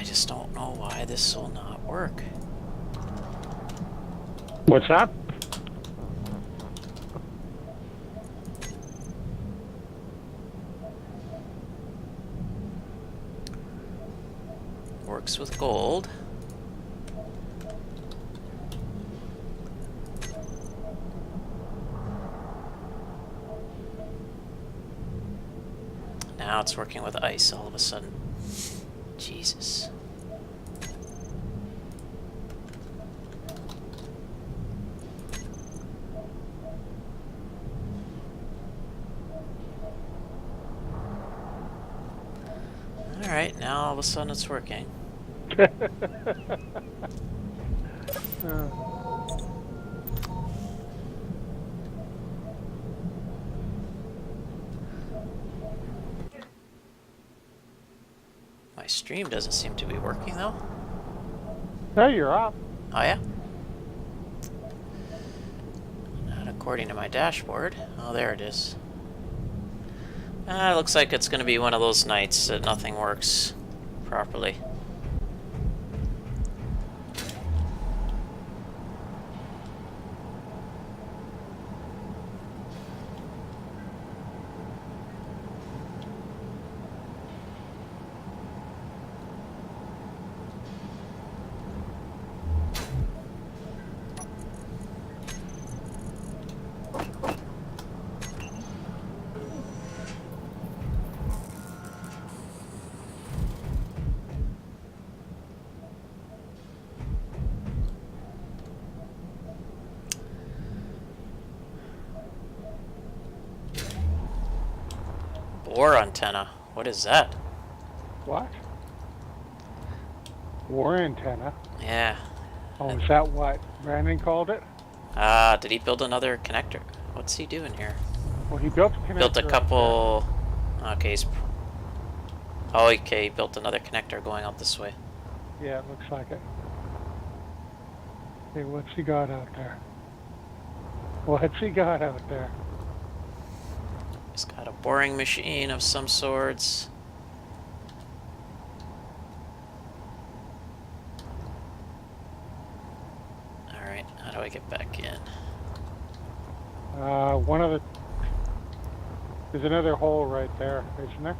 I just don't know why this will not work. What's that? Works with gold. Now it's working with ice all of a sudden. Jesus. Alright, now all of a sudden it's working. My stream doesn't seem to be working though. No, you're up. Oh yeah? Not according to my dashboard. Oh, there it is. Looks like it's gonna be one of those nights that nothing works properly. War antenna. What is that? What? War antenna. Yeah. Oh, is that what Brandon called it? Did he build another connector? What's he doing here? Well, he built a connector. Built a couple... Okay, he's... Oh, okay, he built another connector going out this way. Yeah, it looks like it. Hey, what's he got out there? What's he got out there? He's got a boring machine of some sorts. Alright, how do I get back in? One of the... There's another hole right there, isn't there?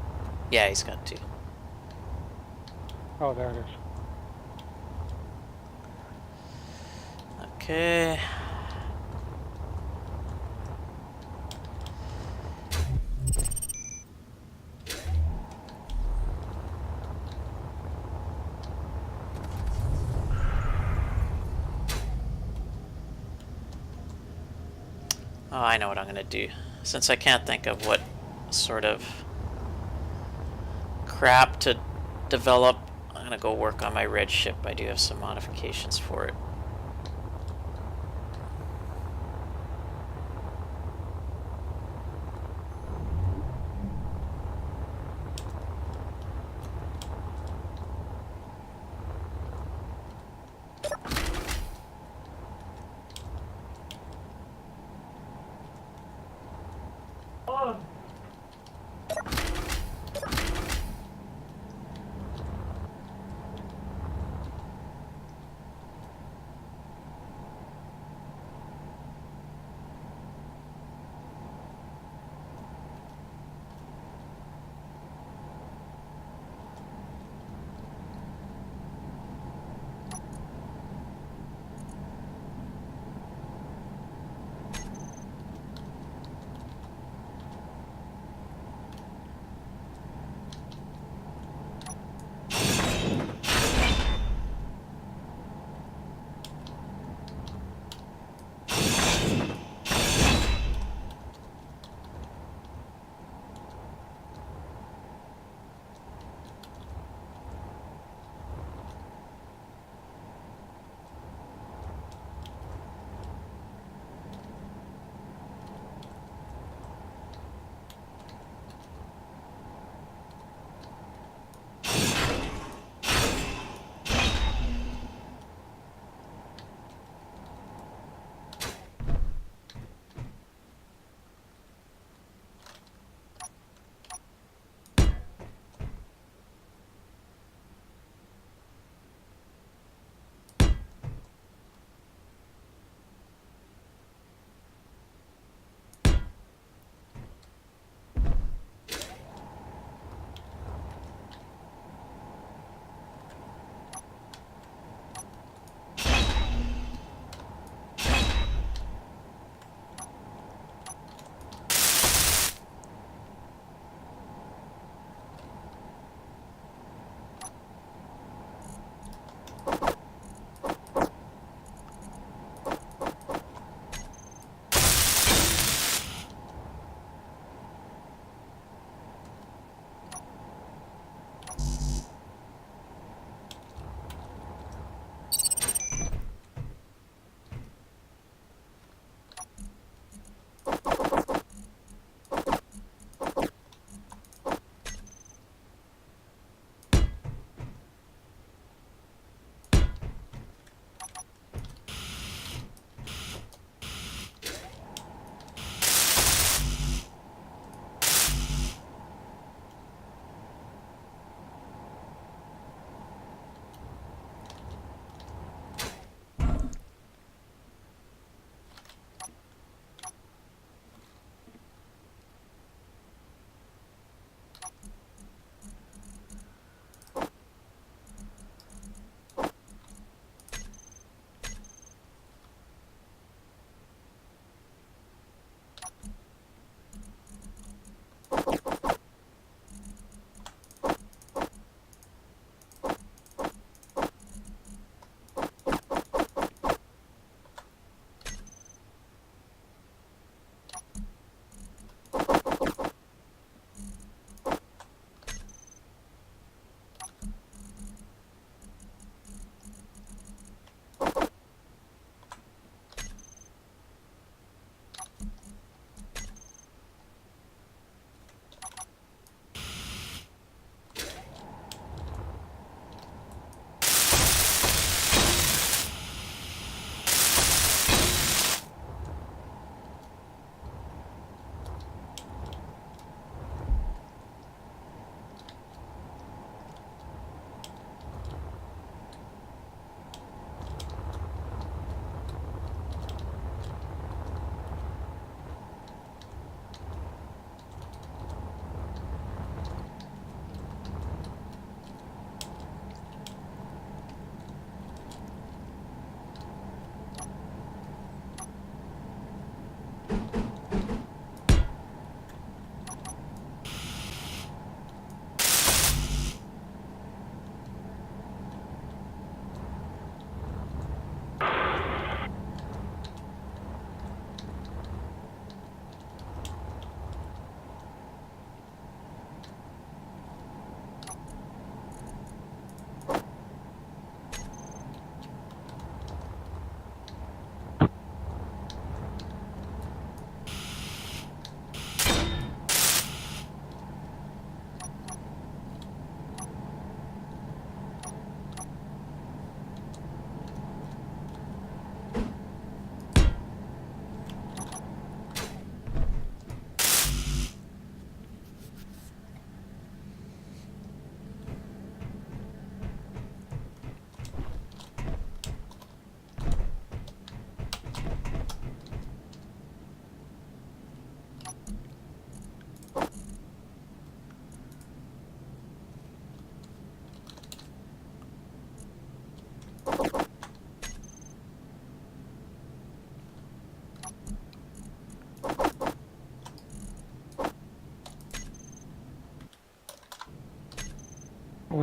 Yeah, he's got two. Oh, there it is. Okay. Oh, I know what I'm gonna do. Since I can't think of what sort of crap to develop, I'm gonna go work on my red ship. I do have some modifications for it.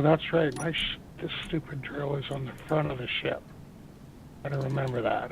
Oh, that's right. This stupid drill is on the front of the ship. Gotta remember that.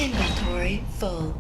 Inventory full.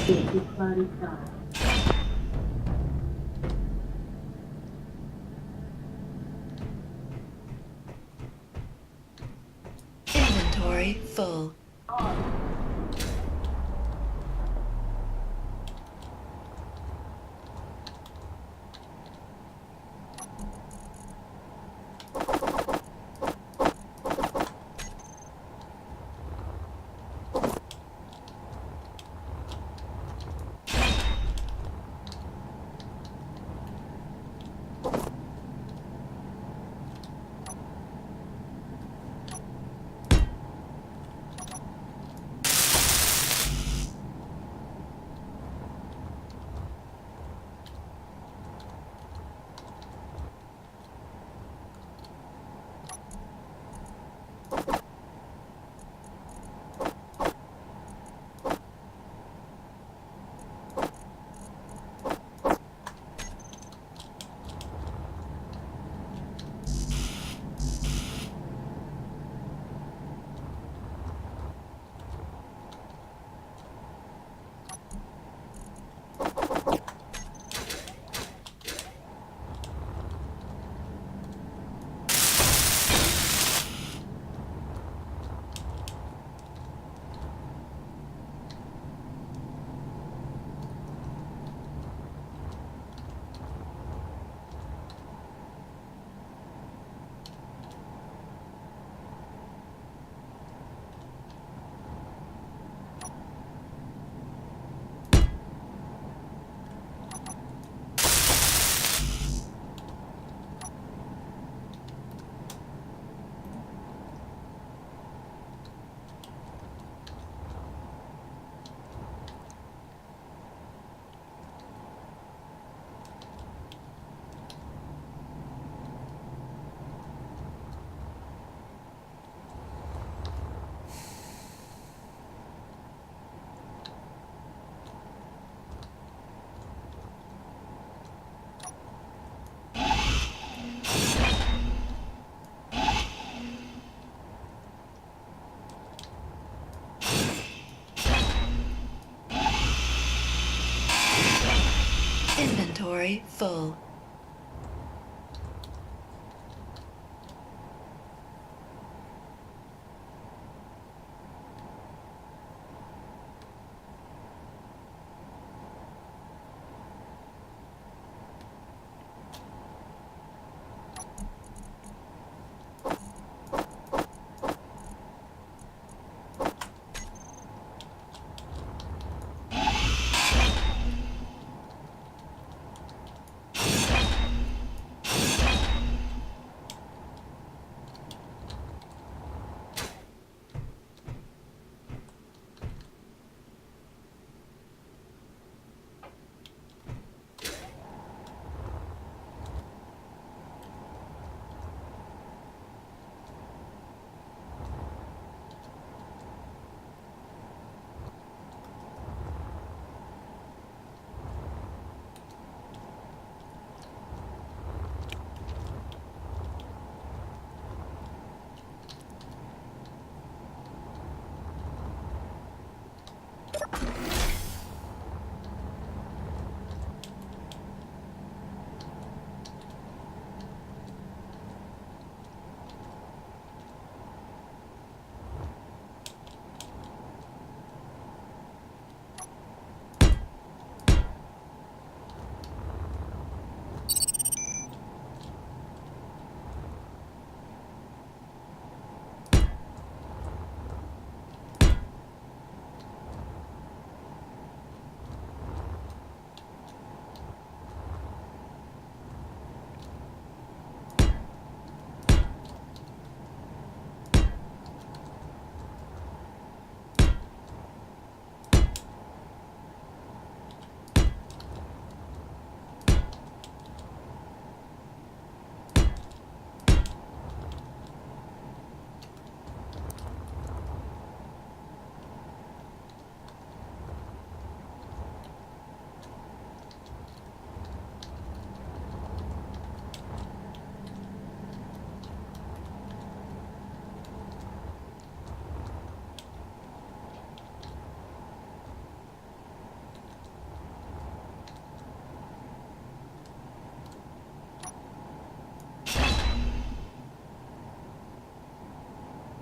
is cloudy sky. Inventory full. Inventory full.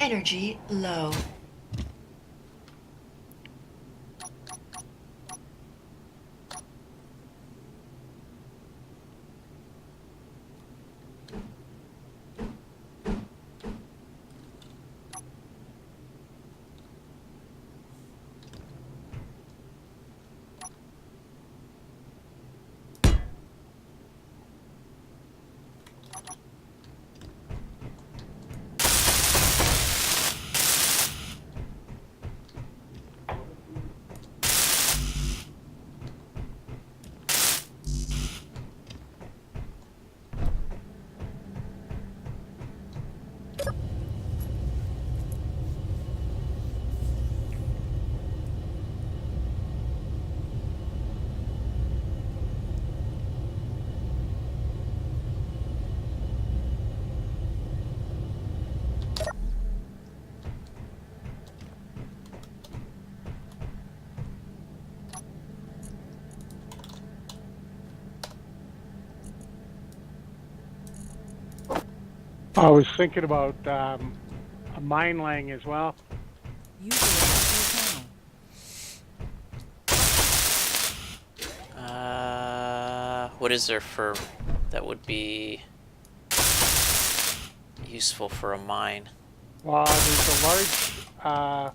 Energy low. I was thinking about a mine laying as well. User left your channel. What is there for that would be useful for a mine? Well, there's a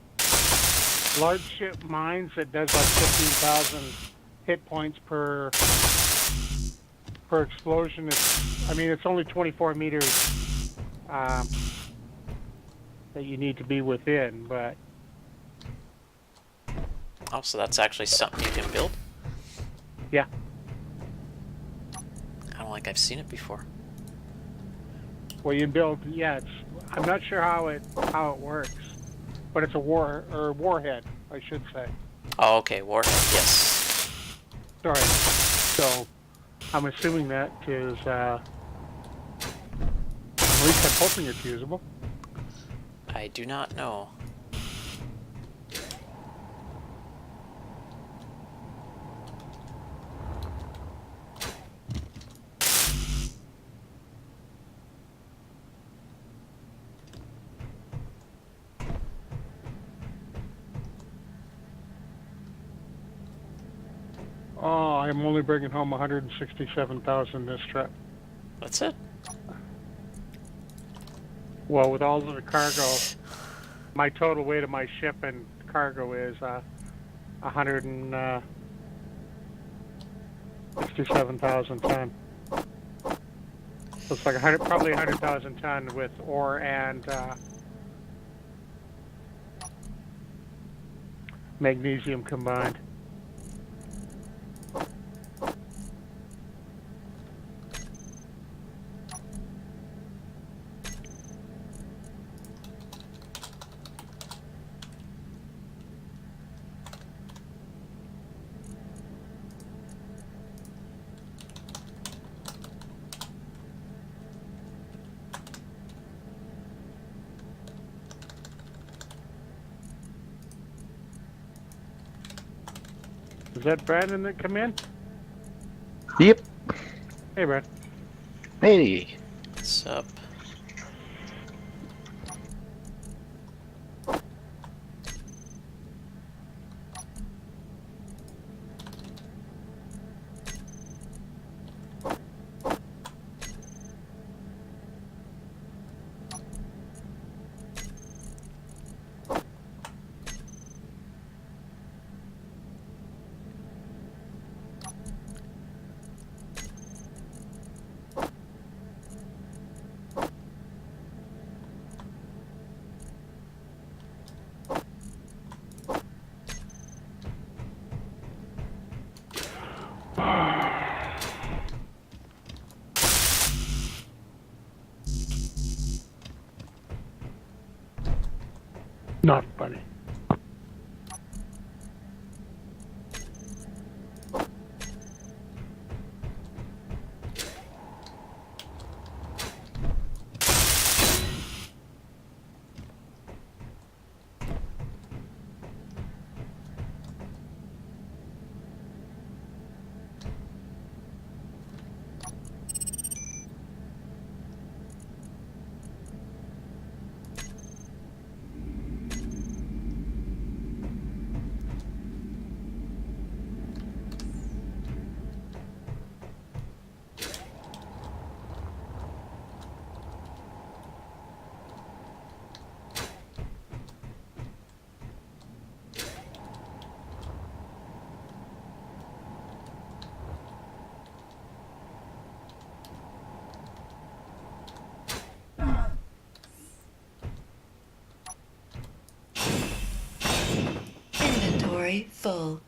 large ship mines that does like 15,000 hit points per explosion. It's only 24 meters that you need to be within, but Oh, so that's actually something you can build? yeah. I don't think I've seen it before. Well, you build, yeah. I'm not sure how it works, but it's a warhead, I should say. Oh, okay, warhead, yes. Sorry. So, I'm assuming that is, at least I'm hoping it's usable. I do not know. Oh, I'm only bringing home 167,000 this trip. That's it. Well, with all of the cargo, my total weight of my ship and cargo is 167,000 ton. So it's like probably 100,000 ton with ore and magnesium combined. Is that Brandon that come in? Yep. Hey, Brad. Hey. What's up? Not funny. Inventory full.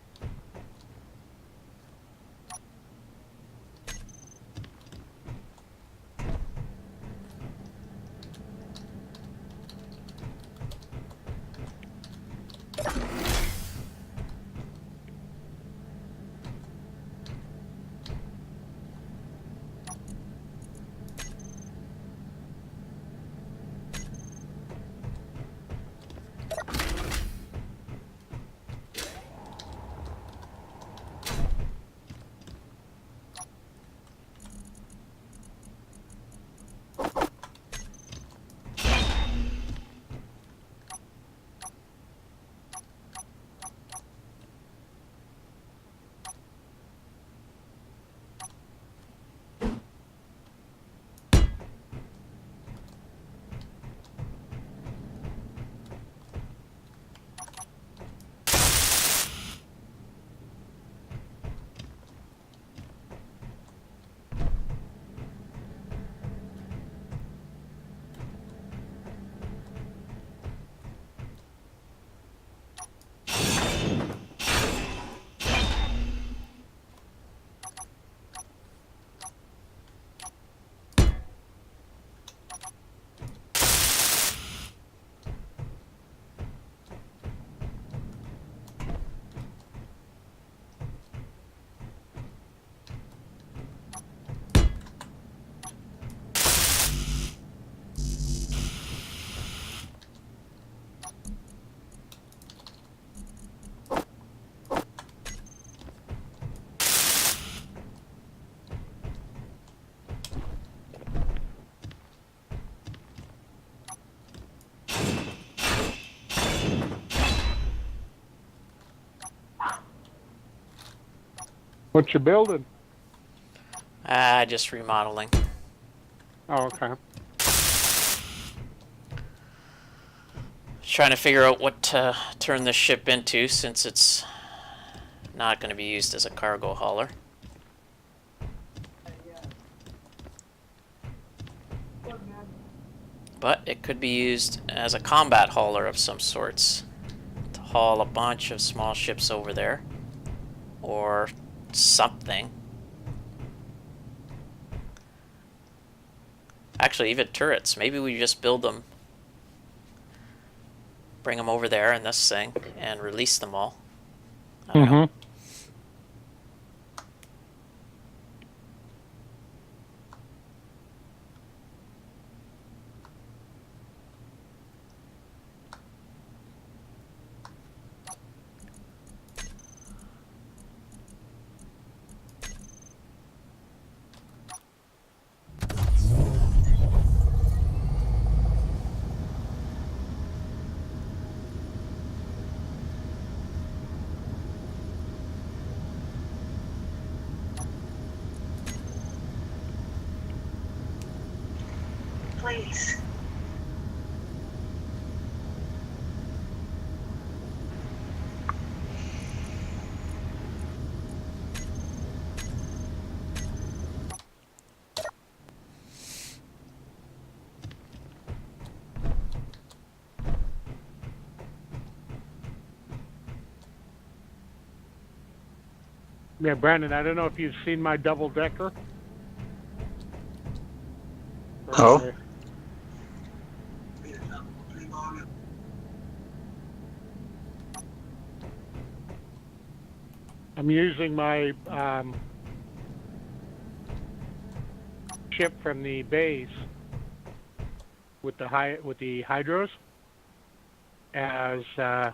What you building? Just remodeling. Oh, okay. Trying to figure out what to turn this ship into since it's not going to be used as a cargo hauler. But it could be used as a combat hauler of some sorts to haul a bunch of small ships over there or something. Actually, even turrets. Maybe we just build them, bring them over there in this thing, and release them all. I don't know. Please. Yeah, Brandon, I don't know if you've seen my double decker. Oh. I'm using my ship from the base with the hydros as a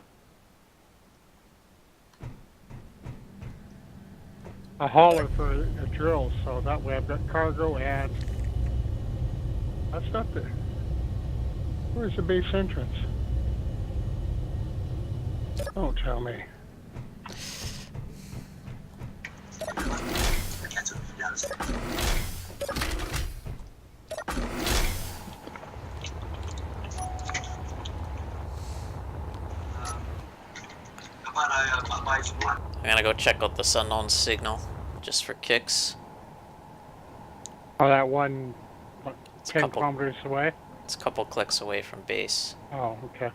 hauler for a drill, so that way I've got cargo and that's not there. Where's the base entrance? Don't tell me. I'm gonna go check out this unknown signal, just for kicks. Oh, that one, what, It's a 10 couple- kilometers away? It's a couple clicks away from base. Oh, okay.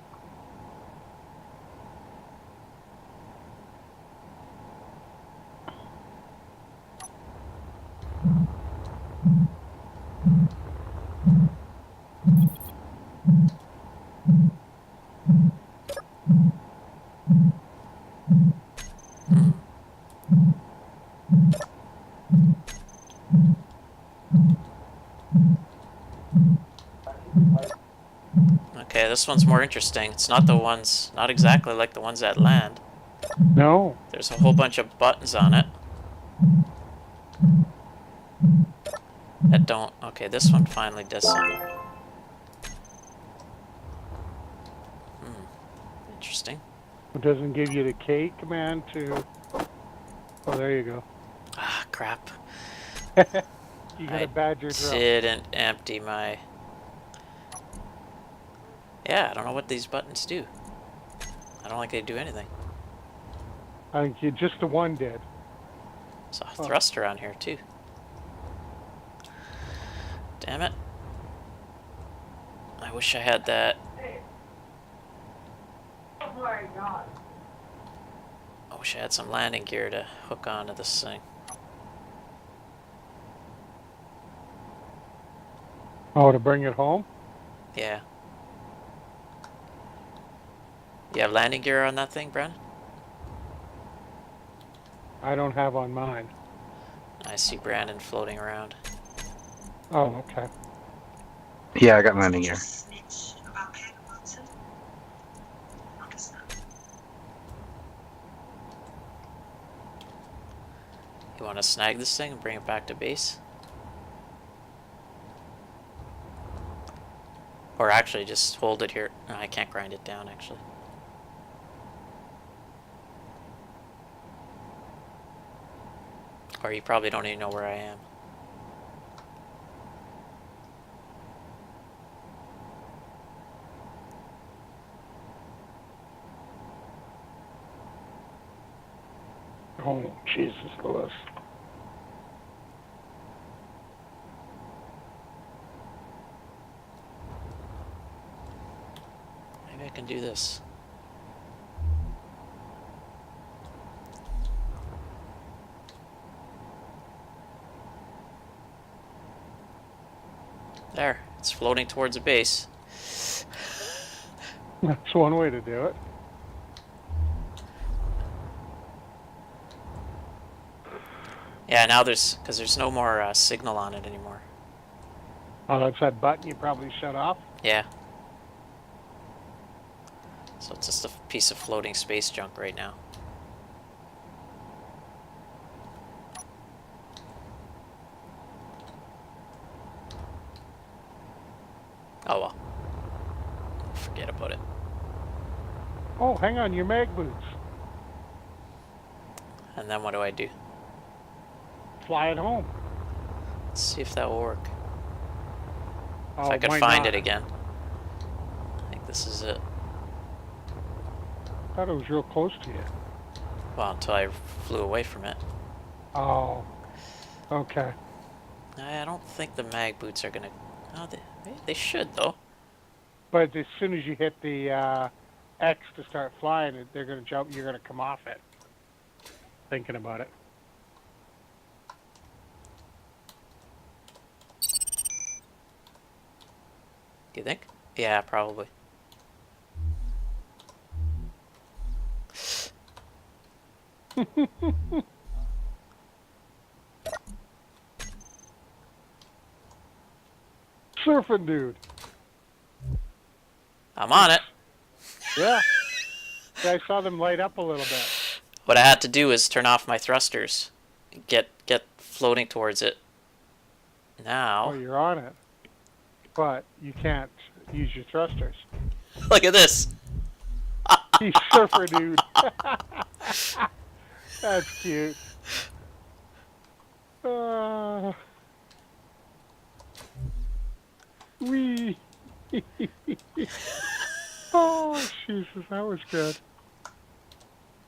Okay, this one's more interesting. It's not the ones, not exactly like the ones at land. No. There's a whole bunch of buttons on it. That don't... Okay, this one finally does something. Interesting. It doesn't give you the K command to... Oh, there you go. Ah, crap. You got I a badger drill. didn't empty my... Yeah, I don't know what these buttons do. I don't think they do anything. I think you just the one did. There's a thruster on here, too. Damn it. I wish I had that. I wish I had some landing gear to hook onto this thing. Oh, to bring it home? Yeah. You have landing gear on that thing, Brennan? I don't have on mine. I see Brandon floating around. Oh, okay. Yeah, I got landing gear. Snitch about Ken Watson? What is that? You want to snag this thing and bring it back to base? Or actually just hold it here. No, I can't grind it down, actually. Or you probably don't even know where I am. Oh, Jesus, Lewis. Maybe I can do this. There, it's floating towards a base. That's one way to do it. Yeah, now because there's no more signal on it anymore. Oh, that's that button you probably shut off? Yeah. So it's just a piece of floating space junk right now. Oh well. Forget about it. Oh, hang on, your mag boots. And then what do I do? Fly it home. Let's see if that will work. Oh, If I could why find not? it again. I think this is it. I thought it was real close to you. Well, until I flew away from it. Oh, okay. I don't think the mag boots are gonna... Oh, they should, though. But as soon as you hit the X to start flying, they're going to jump. You're going to come off it. Thinking about it. Do you think? Yeah, probably. Surfing dude. I'm on it. Yeah. Yeah, I saw them light up a little bit. What I had to do is turn off my thrusters. Get floating towards it. Now... Oh, you're on it. But you can't use your thrusters. Look at this. He's surfer dude. That's cute. Wee. Oh, Jesus, that was good.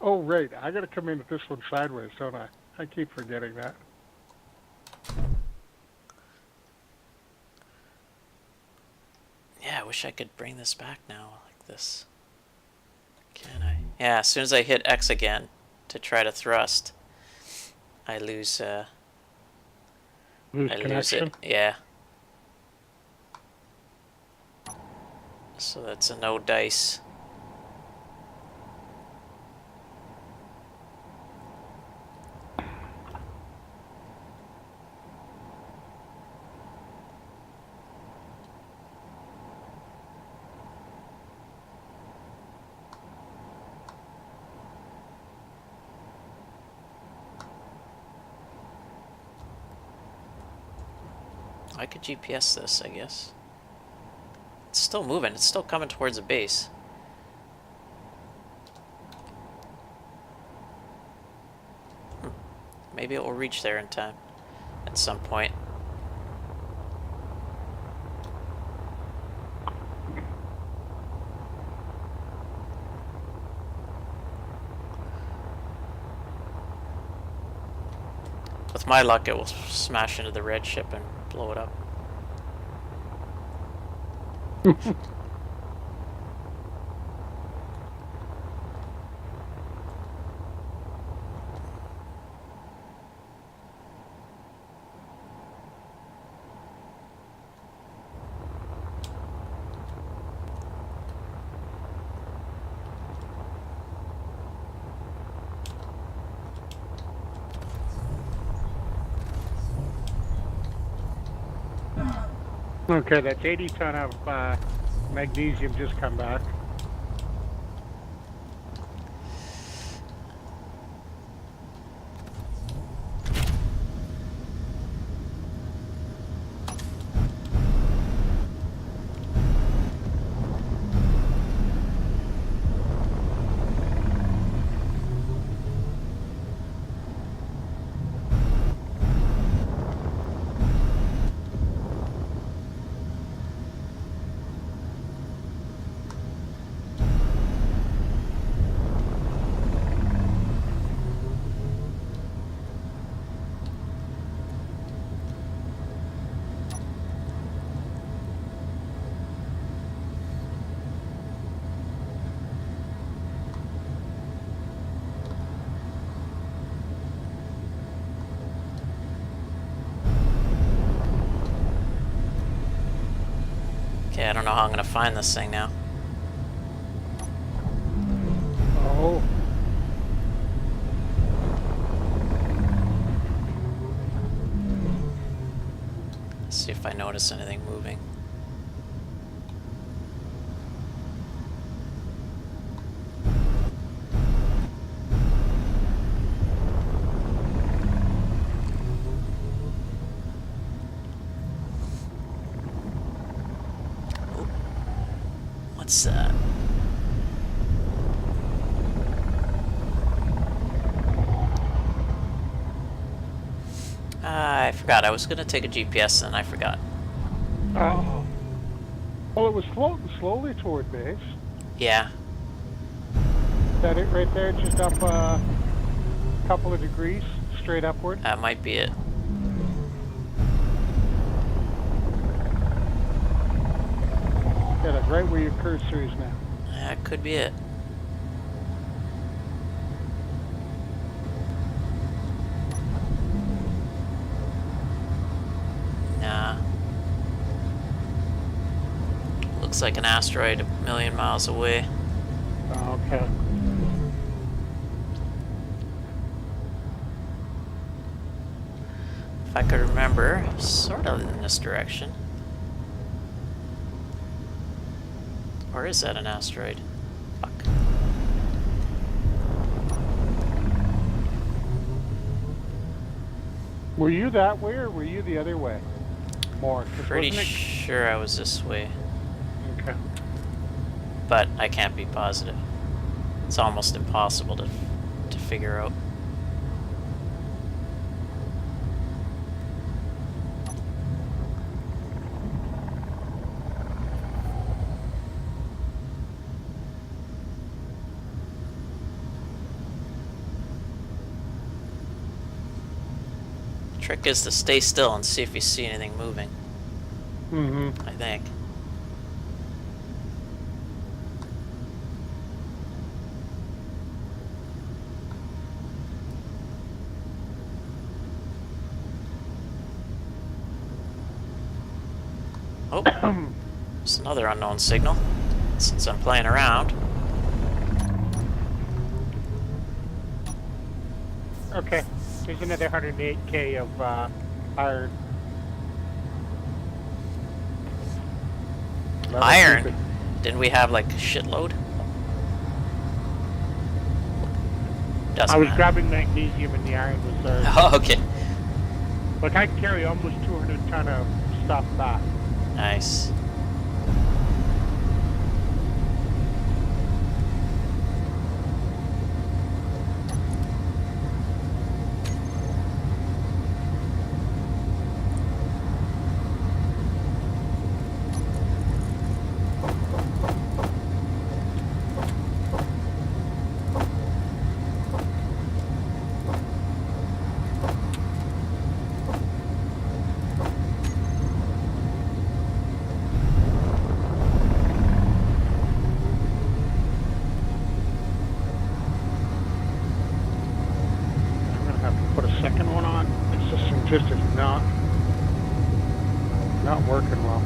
Oh, right. I got to come in with this one sideways, don't I? I keep forgetting that. Yeah, I wish I could bring this back now like this. Can I? Yeah, as soon as I hit X again to try to thrust, I lose Lose I lose connection. it. Yeah. So that's a no dice. I could GPS this, I guess. It's still moving. It's still coming towards the base. Maybe it will reach there in time at some point. With my luck, it will smash into the red ship and blow it up. Okay, that's 80 ton of magnesium just come back. Okay, I don't know how I'm gonna find this thing now. Oh. Let's see if I notice anything moving. Oh. What's that? I forgot. I was gonna take a GPS and I forgot. Oh. Well, it was floating slowly toward base. Yeah. Is that it right there? Just up a couple of degrees, straight upward? That might be it. Yeah, that's right where your cursor is now. That could be it. Nah. Looks like an asteroid a million miles away. Okay. If I could remember, sort of in this direction. Or is that an asteroid? Fuck. Were you that way or were you the other way? More. 'Cause Pretty wasn't it- sure I was this way, Okay. but I can't be positive. It's almost impossible to figure out. Trick is to stay still and see if you see anything moving, Mm-hmm. I think. Oh, it's another unknown signal. Since I'm playing around. Okay. There's another 108K of iron. That'll Iron? keep it. Didn't we have like a shitload? Doesn't I was matter. grabbing magnesium and the iron was there. Oh, okay. Like I carry almost 200 ton of stuff back. Nice. I'm gonna have to put a second one on. It's just is not working well.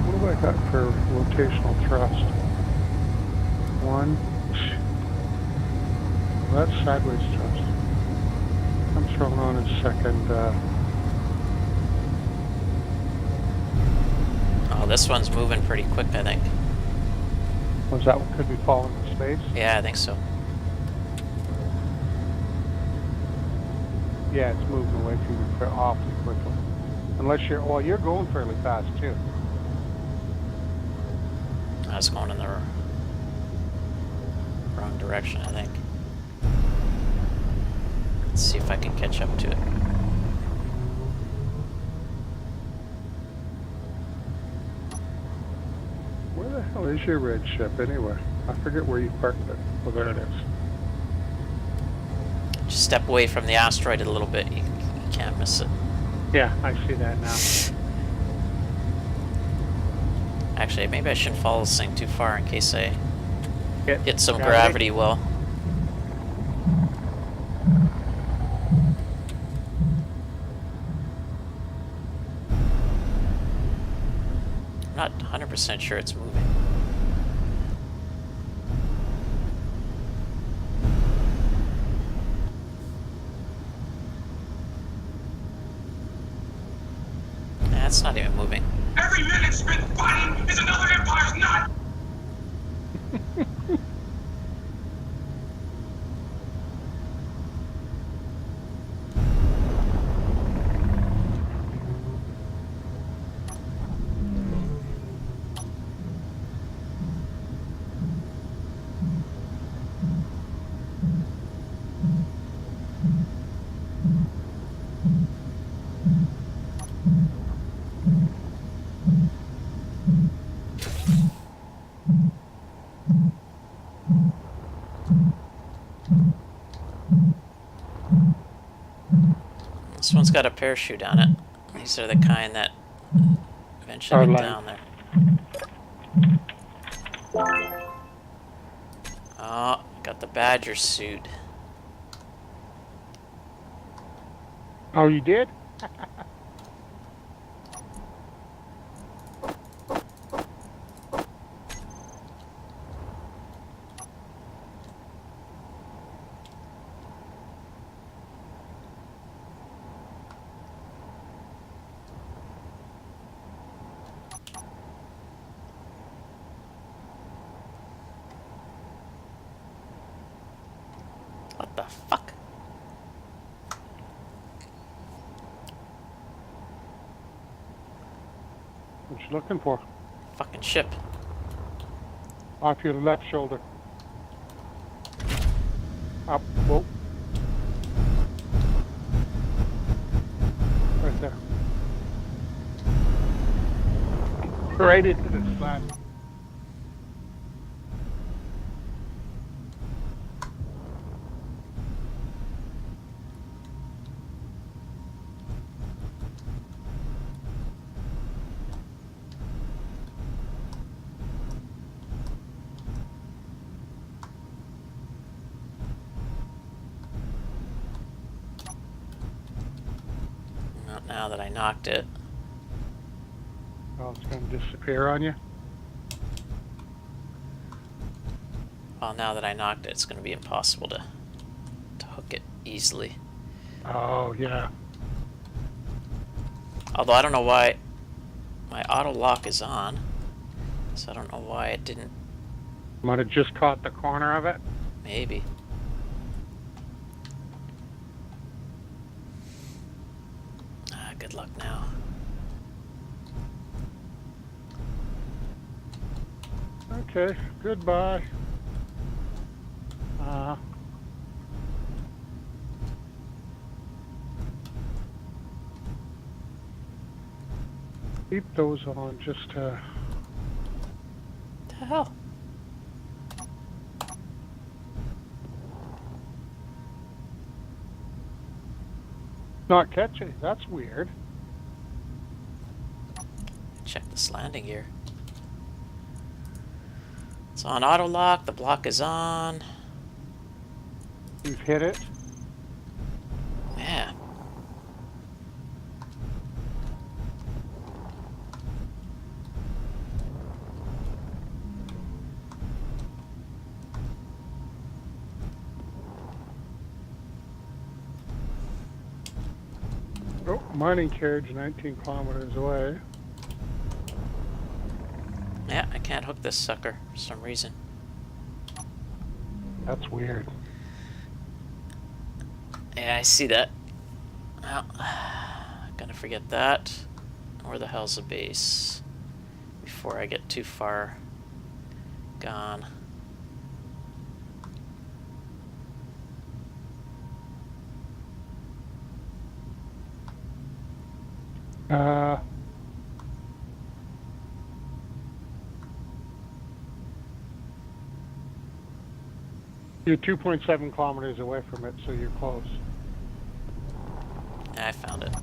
What have I got for rotational thrust? One. Well, that's sideways thrust. I'm throwing on a second. Oh, this one's moving pretty quick, I think. Was that what could be falling in space? Yeah, I think so. Yeah, it's moving away from you awfully quickly. Unless you're going fairly fast too. I was going in the wrong direction, I think. Let's see if I can catch up to it. Where the hell is your red ship anyway? I forget where you parked it. Well, there it is. Just step away from the asteroid a little bit. You can't miss it. Yeah, I see that now. Actually, maybe I shouldn't follow this thing too far in case I hit some Gravity? gravity well. I'm not 100% sure it's moving. Nah, it's not even moving. Every minute spent fighting is another empire's nut! This one's got a parachute on it. These are the kind that eventually Are get like- down there. Oh, got the Badger suit. Oh, you did? What the fuck? What you looking for? Fucking ship. Off your left shoulder. Up. Whoa. Right there. Right into the slab. Not now that I knocked it. Oh, it's going to disappear on you? Well, now that I knocked it, it's going to be impossible to hook it easily. Oh, yeah. Although I don't know why my auto lock is on, so I don't know why it didn't. Might have just caught the corner of it. Maybe. good luck now. Okay, goodbye. Keep those on just to... The hell? Not catching. That's weird. Check this landing gear. It's on auto lock. The block is on. You've hit it. Yeah. Oh, mining carriage 19 kilometers away. Yeah, I can't hook this sucker for some reason. That's weird. Yeah, I see that. Well, gonna forget that. Where the hell's the base? Before I get too far gone. You're 2.7 kilometers away from it, so you're close. Yeah, I found it.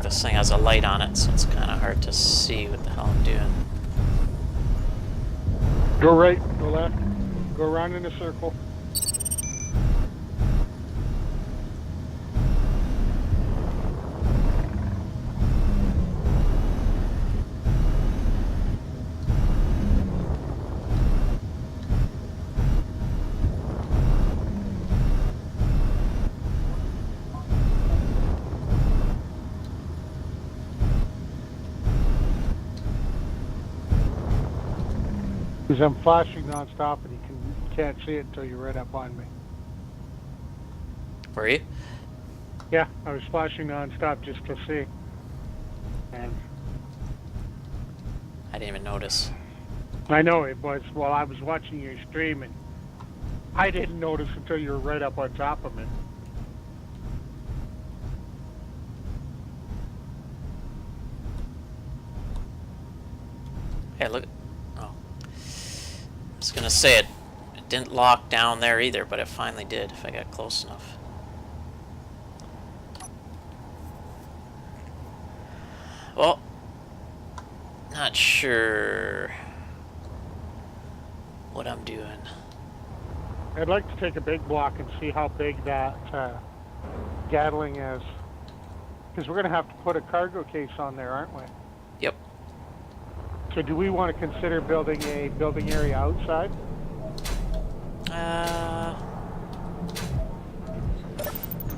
This thing has a light on it, so it's kind of hard to see what the hell I'm doing. Go right, go left, go around in a circle. Because I'm flashing non-stop and you can't see it until you're right up on me. Were you? Yeah, I was flashing non-stop just to see. And I didn't even notice. I know it was while I was watching your stream, and I didn't notice until you were right up on top of me. Hey, look. Oh. I was gonna say it didn't lock down there either, but it finally did if I got close enough. Well, not sure what I'm doing. I'd like to take a big block and see how big that Gatling is. Because we're going to have to put a cargo case on there, aren't we? Yep. So do we want to consider building a building area outside?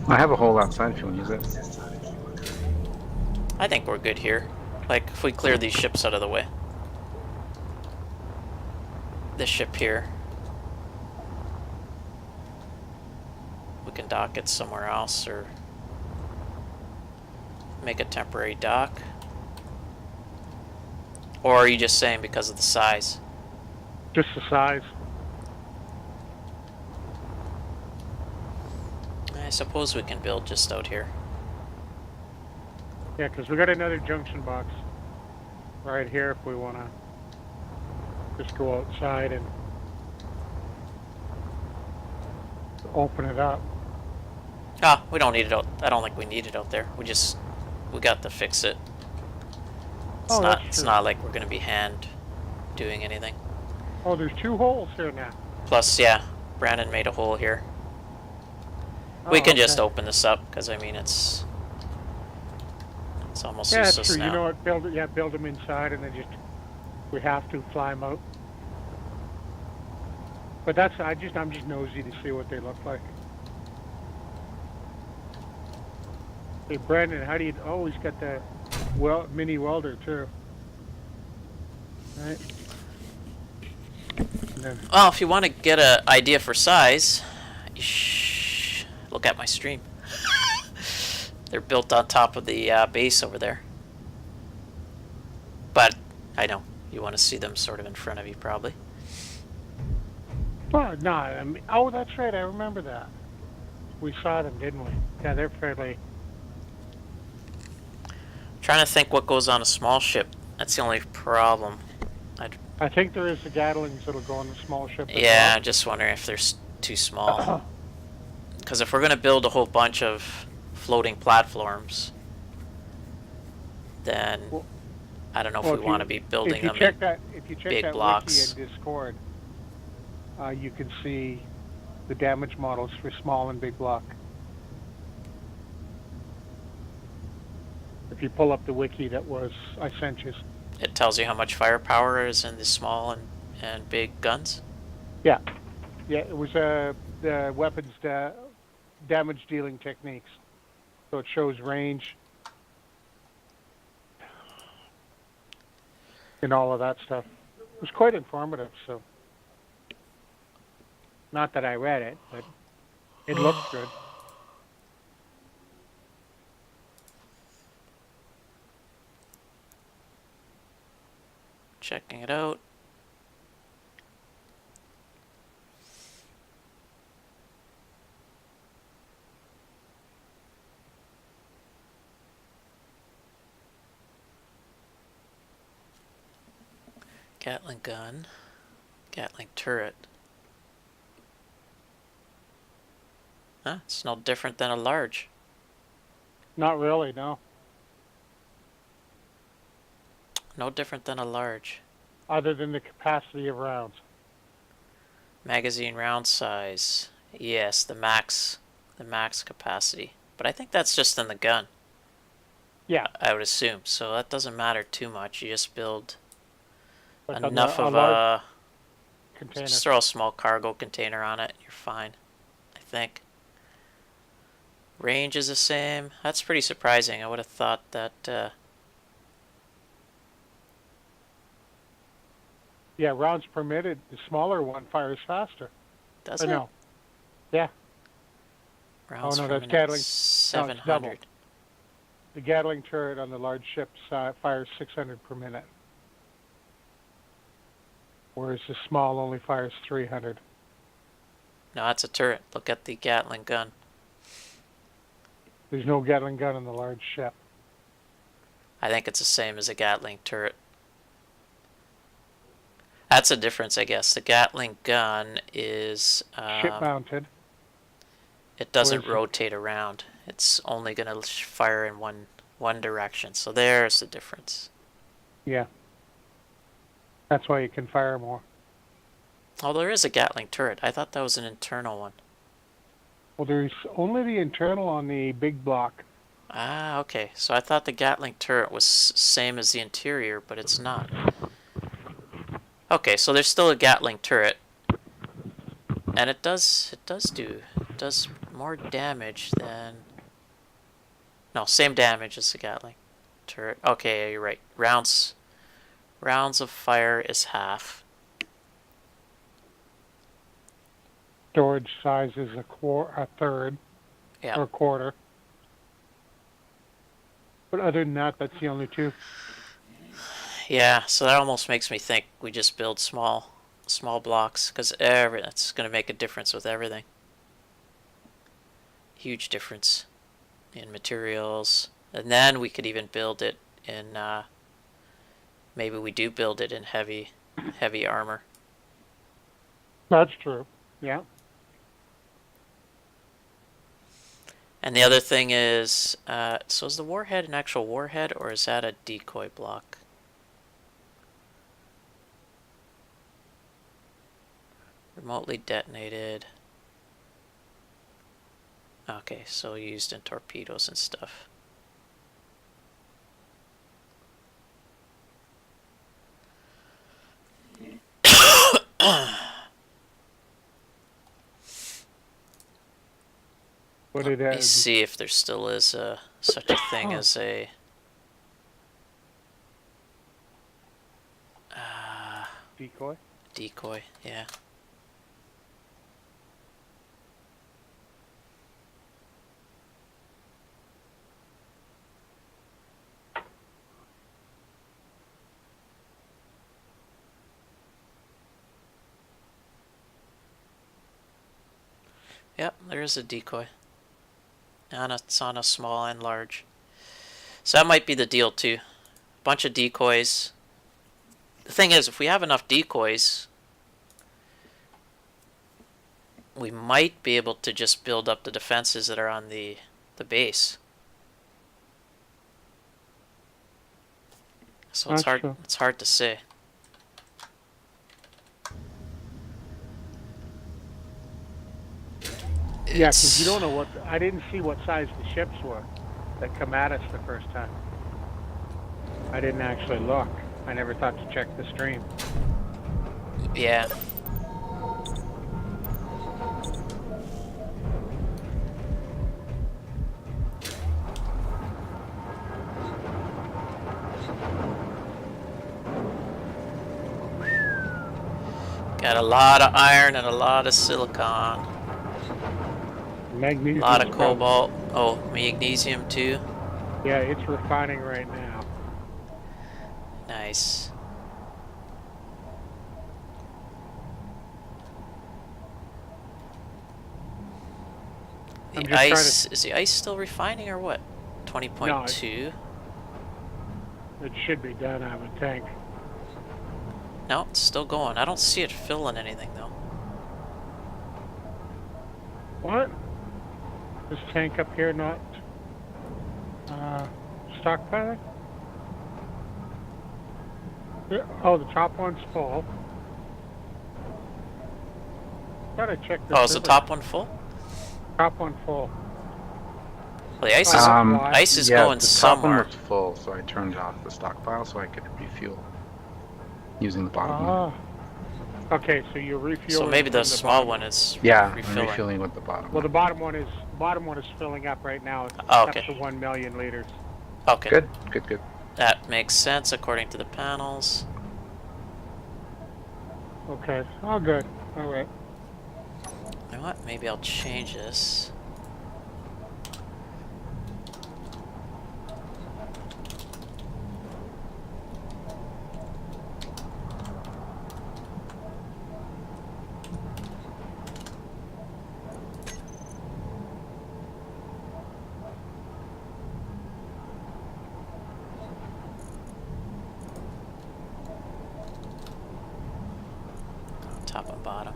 I have a hole outside if you want to use it. I think we're good here. Like, if we clear these ships out of the way. This ship here. We can dock it somewhere else, or make a temporary dock. Or are you just saying because of the size? Just the size. I suppose we can build just out here. Yeah, because we got another junction box right here if we want to just go outside and open it up. Ah, we don't need it out. I don't think we need it out there. We got to fix it. It's Oh, not. that's It's true. not like we're gonna be hand doing anything. Oh, there's 2 holes here now. Plus, yeah, Brandon made a hole here. We Oh, can just okay. open this up because I mean it's almost Yeah, that's useless true. now. You know what? Build them inside, and then just we have to fly them out. But that's I'm just nosy to see what they look like. Hey, Brandon, how do you? Oh, he's got the mini welder too. Right. And then, Well, if you want to get an idea for size, look at my stream. They're built on top of the base over there. But I know you want to see them sort of in front of you, probably. well, no, I mean, oh, that's right. I remember that. We saw them, didn't we? Yeah, they're fairly. Trying to think what goes on a small ship. That's the only problem. I think there is the Gatlings that'll go on the small ship. as Yeah, well. I'm just wondering if they're too small. Because if we're going to build a whole bunch of floating platforms, then Well- I don't know if Well, we want to be building if you them check in that, if you check big that blocks. wiki in Discord, you can see the damage models for small and big block. If you pull up the wiki that I sent you. It tells you how much firepower is in the small and big guns. Yeah, it was the weapons damage dealing techniques. So it shows range and all of that stuff. It was quite informative. So, not that I read it, but it looked good. Checking it out. Gatling gun. Gatling turret. Huh? It's no different than a large. Not really, no. No different than a large. Other than the capacity of rounds. Magazine round size. Yes, the max capacity. But I think that's just in the gun. Yeah. I would assume. So that doesn't matter too much. You just build But on enough a of large a... container. Just throw a small cargo container on it. You're fine. I think. Range is the same. That's pretty surprising. I would have thought that... Yeah, rounds permitted. The smaller one fires faster. does Or it? no. Yeah. Rounds no, per that's minute, Gatling. No, 700. it's double. The Gatling turret on the large ships fires 600 per minute. Whereas the small only fires 300. No, that's a turret. Look at the Gatling gun. There's no Gatling gun on the large ship. I think it's the same as a Gatling turret. That's a difference, I guess. The Gatling gun is... Ship mounted. it doesn't Where's it? rotate around. It's only going to fire in one direction. So there's the difference. Yeah. That's why you can fire more. Oh, there is a Gatling turret. I thought that was an internal one. Well, there's only the internal on the big block. Ah, okay. So I thought the Gatling turret was same as the interior, but it's not. Okay, so there's still a Gatling turret. And it does more damage than... No, same damage as the Gatling turret. Okay, you're right. Rounds of fire is half. Storage size is a third Yeah. or a quarter. But other than that, that's the only two. Yeah, so that almost makes me think we just build small blocks, because that's going to make a difference with everything. Huge difference in materials. And then we could even build it in, maybe we do build it in heavy armor. That's true. Yeah. And the other thing is, so is the warhead an actual warhead, or is that a decoy block? Remotely detonated. Okay, so used in torpedoes and stuff. What did Let me that? see if there still is such a thing as a... Decoy? decoy, yeah. Yep, there is a decoy. And it's on a small and large. So that might be the deal too. Bunch of decoys. The thing is, if we have enough decoys, we might be able to just build up the defenses that are on the base. So it's That's hard. true. It's hard to say. Yeah, because you don't know what... I didn't see what size the ships were that come at us the first time. I didn't actually look. I never thought to check the stream. Yeah. Got a lot of iron and a lot of silicon. Magnesium. A lot of cobalt. Oh, magnesium too. Yeah, it's refining right now. Nice. I'm The just trying ice is the ice still refining or what? 20.2. It should be done, I would think. No, it's still going. I don't see it filling anything though. What? This tank up here not stockpiling? Yeah, oh, the top one's full. Gotta check this. Oh, is the top one full? Top one full. Well, the ice is ice is yeah, going the top one somewhere. was full, so I turned off the stockpile so I could refuel using the bottom one. Ah. Okay, so you're refueling. So maybe the from small bottom. one is Yeah, I'm refilling. refueling with the bottom Well, the one. bottom one is filling up right now. It's Oh, up okay. to 1 million liters. Okay. Good, good, good. That makes sense according to the panels. Okay, all good. All right. You know what? Maybe I'll change this. Top and bottom.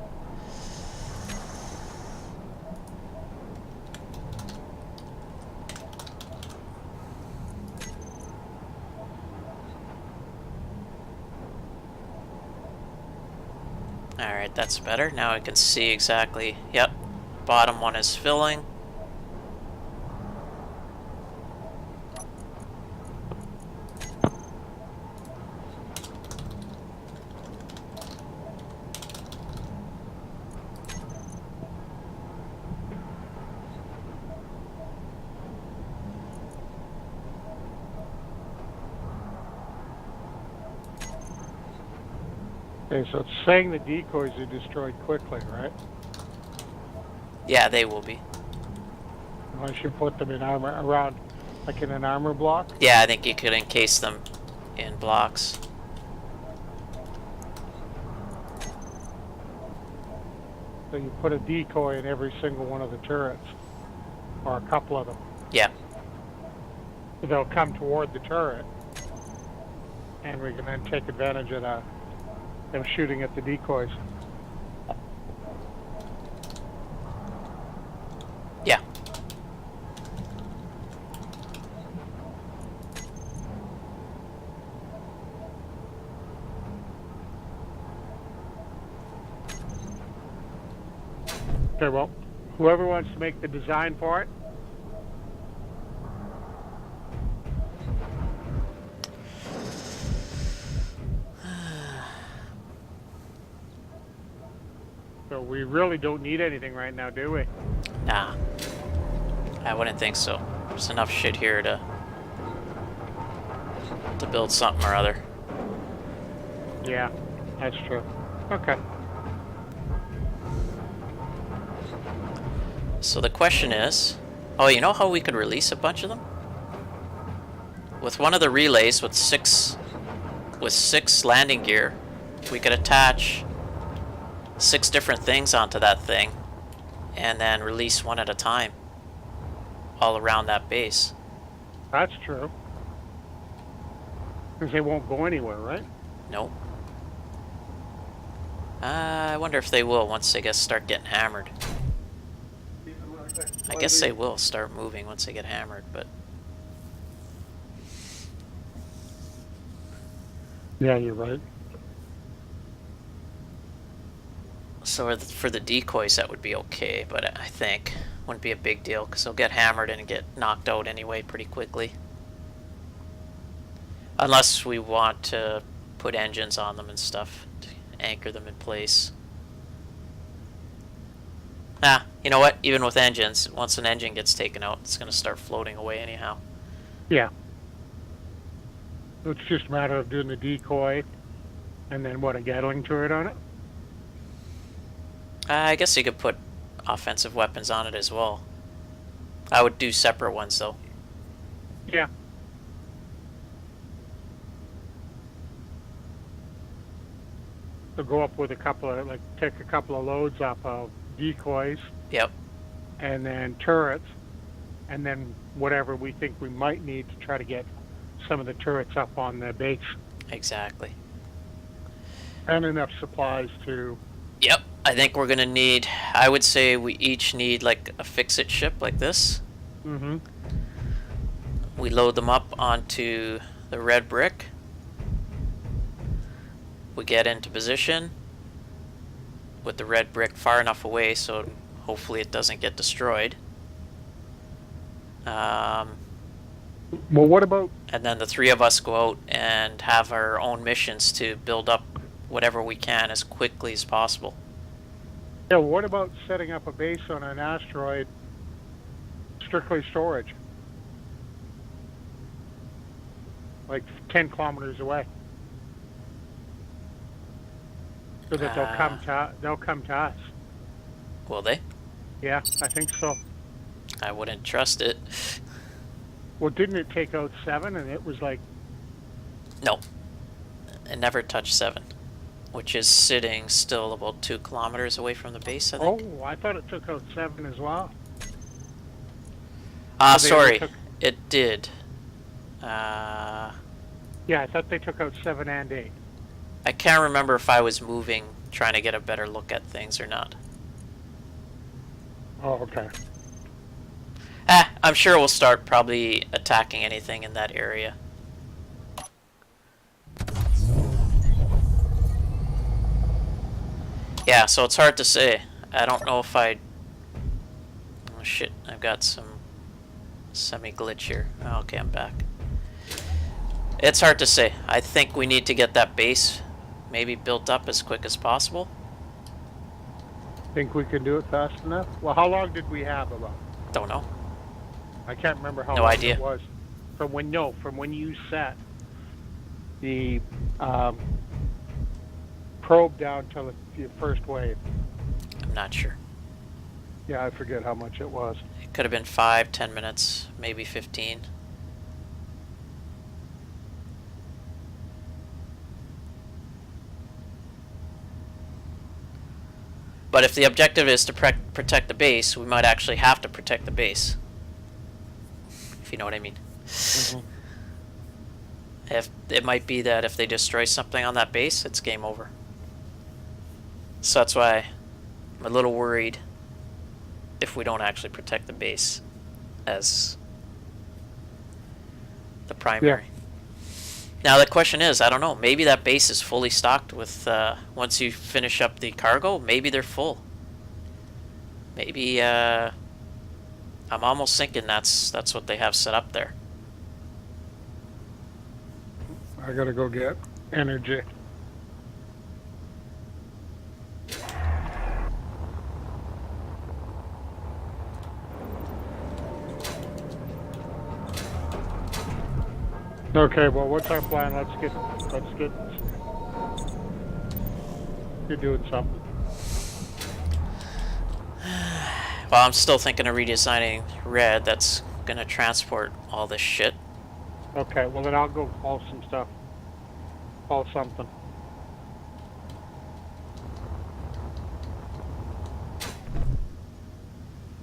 Alright, that's better. Now I can see exactly. Yep. Bottom one is filling. Okay, so it's saying the decoys are destroyed quickly, right? Yeah, they will be. Unless you put them in armor around, like in an armor block. Yeah, I think you could encase them in blocks. So you put a decoy in every single one of the turrets, or a couple of them. Yeah. They'll come toward the turret, and we can then take advantage of them shooting at the decoys. Yeah. Okay, well, whoever wants to make the design for it. So we really don't need anything right now, do we? Nah. I wouldn't think so. There's enough shit here to build something or other. Yeah, that's true. Okay. So the question is, oh, you know how we could release a bunch of them? With one of the relays with six landing gear, we could attach 6 different things onto that thing and then release one at a time all around that base. That's true. Because they won't go anywhere, right? Nope. I wonder if they will once they start getting hammered. I guess they will start moving once they get hammered, but Yeah, you're right. so for the decoys that would be okay, but I think wouldn't be a big deal because they'll get hammered and get knocked out anyway pretty quickly. Unless we want to put engines on them and stuff to anchor them in place. Ah, you know what? Even with engines, once an engine gets taken out, it's going to start floating away anyhow. Yeah. So it's just a matter of doing the decoy and then what, a Gatling turret on it? I guess you could put offensive weapons on it as well. I would do separate ones though. Yeah. So go up with a couple of, like, take a couple of loads up of decoys Yep. and then turrets, and then whatever we think we might need to try to get some of the turrets up on the base, Exactly. and enough supplies to. Yep. I think we're going to need, I would say we each need like a fix-it ship like this. Mm-hmm. We load them up onto the red brick. We get into position with the red brick far enough away so hopefully it doesn't get destroyed. Well, what about? And then the 3 of us go out and have our own missions to build up whatever we can as quickly as possible. Yeah, what about setting up a base on an asteroid, strictly storage, like 10 kilometers away, so that they'll come to us. Will they? Yeah, I think so. I wouldn't trust it. Well, didn't it take out 7, and it was like, No. It never touched 7. Which is sitting still about 2 kilometers away from the base, I think. oh, I thought it took out 7 as well. Ah, So they only sorry. took- It did. Yeah, I thought they took out 7 and 8. I can't remember if I was moving, trying to get a better look at things or not. Oh, okay. I'm sure we'll start probably attacking anything in that area. Yeah, so it's hard to say. I don't know if I'd... Oh shit, I've got some semi-glitch here. Oh, okay, I'm back. It's hard to say. I think we need to get that base maybe built up as quick as possible. Think we can do it fast enough? Well, how long did we have about? Don't know. I can't remember how No long idea. it was. From when you set the probe down till the first wave. I'm not sure. Yeah, I forget how much it was. It could have been 5, 10 minutes, maybe 15. But if the objective is to protect the base, we might actually have to protect the base. If you know what I mean. If it might be that if they destroy something on that base, it's game over. So that's why I'm a little worried if we don't actually protect the base as the primary. Now the question is, I don't know, maybe that base is fully stocked with, once you finish up the cargo, maybe they're full. Maybe, I'm almost thinking that's what they have set up there. I gotta go get energy. Okay, well, what's our plan? Let's get, you're doing something. Well, I'm still thinking of redesigning Red. That's gonna transport all this shit. Okay, well then I'll go haul some stuff. Haul something.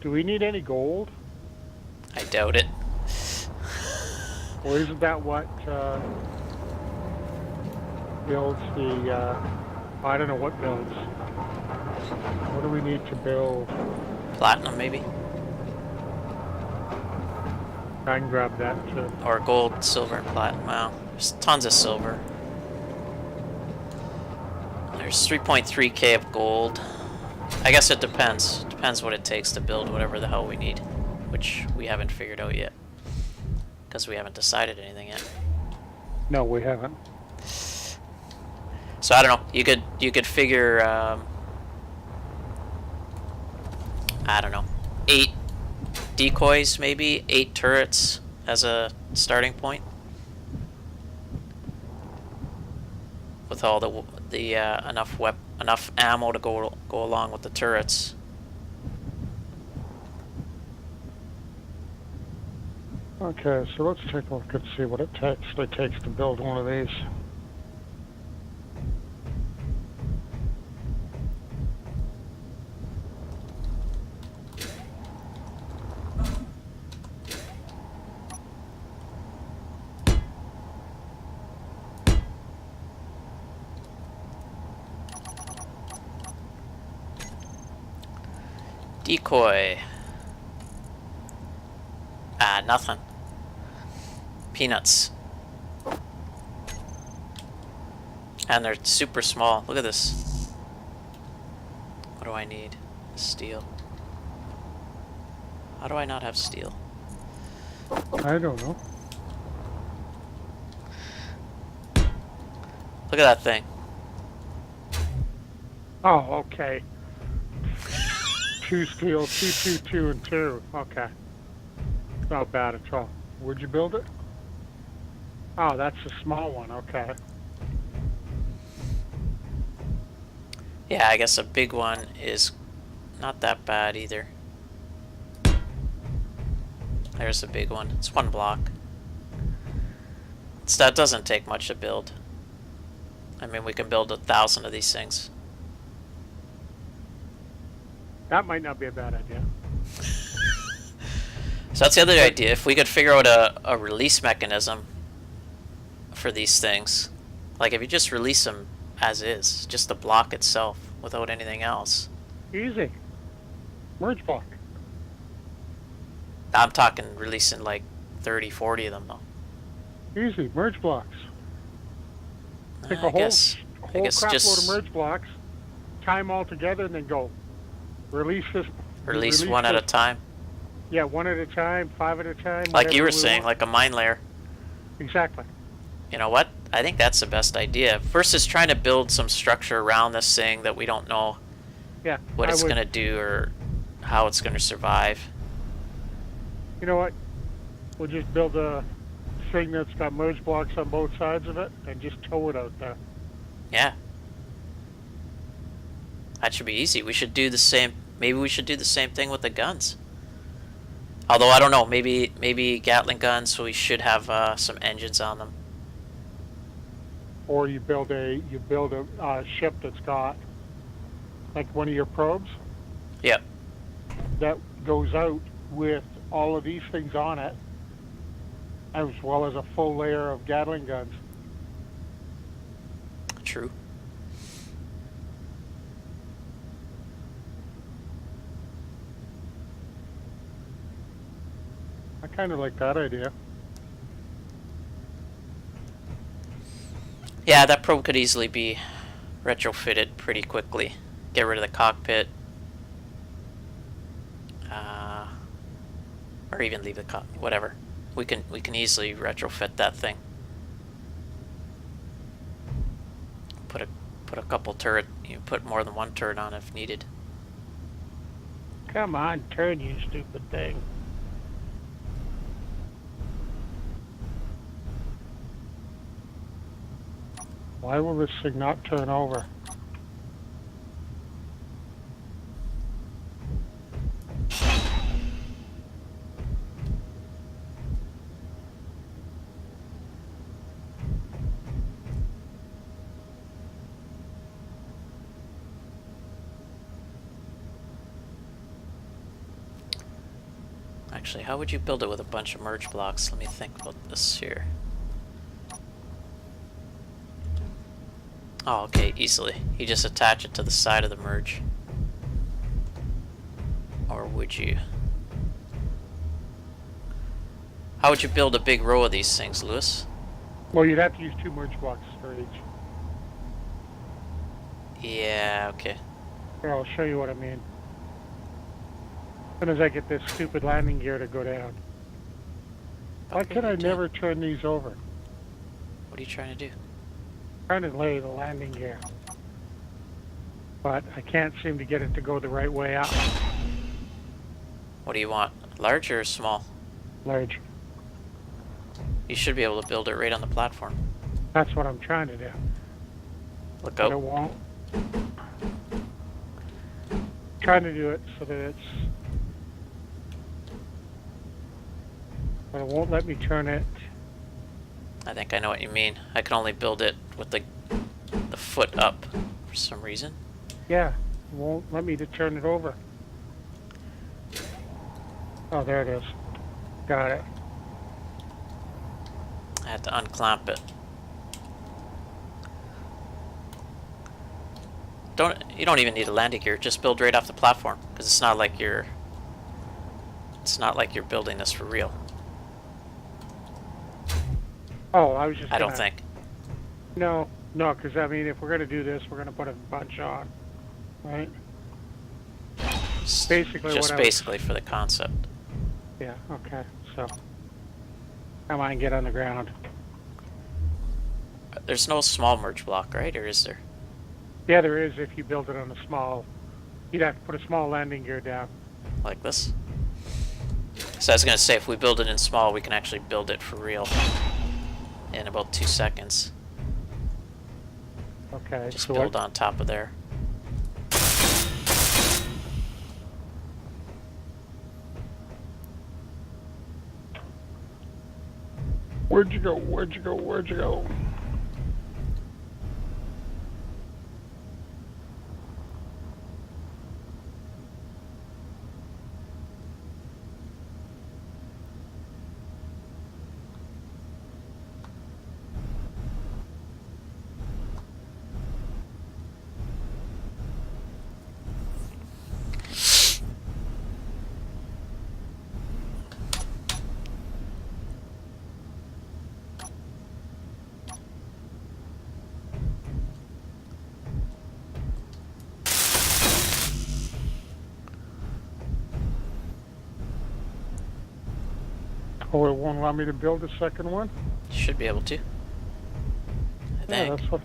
Do we need any gold? I doubt it. Or isn't that what builds the, I don't know what builds. What do we need to build? Platinum, maybe? I can grab that too. Or gold, silver, and platinum. Wow, there's tons of silver. There's 3.3k of gold. I guess it depends. Depends what it takes to build whatever the hell we need, which we haven't figured out yet. Because we haven't decided anything yet. No, we haven't. So I don't know. You could figure I don't know, 8 decoys maybe, 8 turrets as a starting point. With all the enough ammo to go along with the turrets. Okay, so let's take a look and see what it actually takes to build one of these. Decoy. Ah, nothing. Peanuts. And they're super small. Look at this. What do I need? Steel. How do I not have steel? I don't know. Look at that thing. Oh, okay. 2 steel, 2, 2, 2, and 2. Okay. Not bad at all. Where'd you build it? Oh, that's a small one. Okay. Yeah, I guess a big one is not that bad either. There's a big one. It's 1 block. That doesn't take much to build. I mean, we can build 1,000 of these things. That might not be a bad idea. So that's the other idea. If we could figure out a release mechanism for these things, like if you just release them as is, just the block itself without anything else. Easy. Merge block. I'm talking releasing like 30, 40 of them though. Easy. Merge blocks. Take I a whole guess crap just load of merge blocks, tie them all together, and then go. Release this. release one at a time. Yeah, 1 at a time, 5 at a time. Like you whatever were we saying, want. like a mine layer. Exactly. You know what? I think that's the best idea. Versus trying to build some structure around this thing that we don't know Yeah. what I it's would- going to do or how it's going to survive. You know what? We'll just build a thing that's got merge blocks on both sides of it and just tow it out there. Yeah. That should be easy. We should do the same. Maybe we should do the same thing with the guns. Although I don't know. Maybe Gatling guns. So we should have some engines on them. Or you build a ship that's got like one of your probes Yep. that goes out with all of these things on it, as well as a full layer of Gatling guns. True. I kind of like that idea. Yeah, that probe could easily be retrofitted pretty quickly. Get rid of the cockpit. Or even leave the whatever. We can easily retrofit that thing. Put a couple turret. You put more than one turret on if needed. Come on, turn, you stupid thing. Why will this thing not turn over? Actually, how would you build it with a bunch of merge blocks? Let me think about this here. Oh, okay, easily. You just attach it to the side of the merge. Or would you? How would you build a big row of these things, Lewis? Well, you'd have to use 2 merge blocks for each. Yeah, okay. Here, I'll show you what I mean. As soon as I get this stupid landing gear to go down. Why Okay, can I you do. never turn these over? What are you trying to do? Trying to lay the landing gear. But I can't seem to get it to go the right way up. What do you want? Large or small? Large. You should be able to build it right on the platform. That's what I'm trying to do. Look But it out. won't. Trying to do it so that it's... But it won't let me turn it. I think I know what you mean. I can only build it with the foot up for some reason. Yeah, it won't let me to turn it over. Oh, there it is. Got it. I had to unclamp it. You don't even need a landing gear. Just build right off the platform, because it's not like you're building this for real. Oh, I was just I don't gonna- think. No, because I mean, if we're going to do this, we're going to put a bunch on. Right? Basically Just what I was- basically for the concept. Yeah, okay, so. Come on, get on the ground. There's no small merge block, right? Or is there? Yeah, there is if you build it on a small... You'd have to put a small landing gear down. Like this? So I was gonna say, if we build it in small, we can actually build it for real in about 2 seconds. Okay, Just so build on top of there. Where'd you go? Where'd you go? Where'd you go? Oh, it won't allow me to build a second one? Should be able to. I Yeah, think. that's what...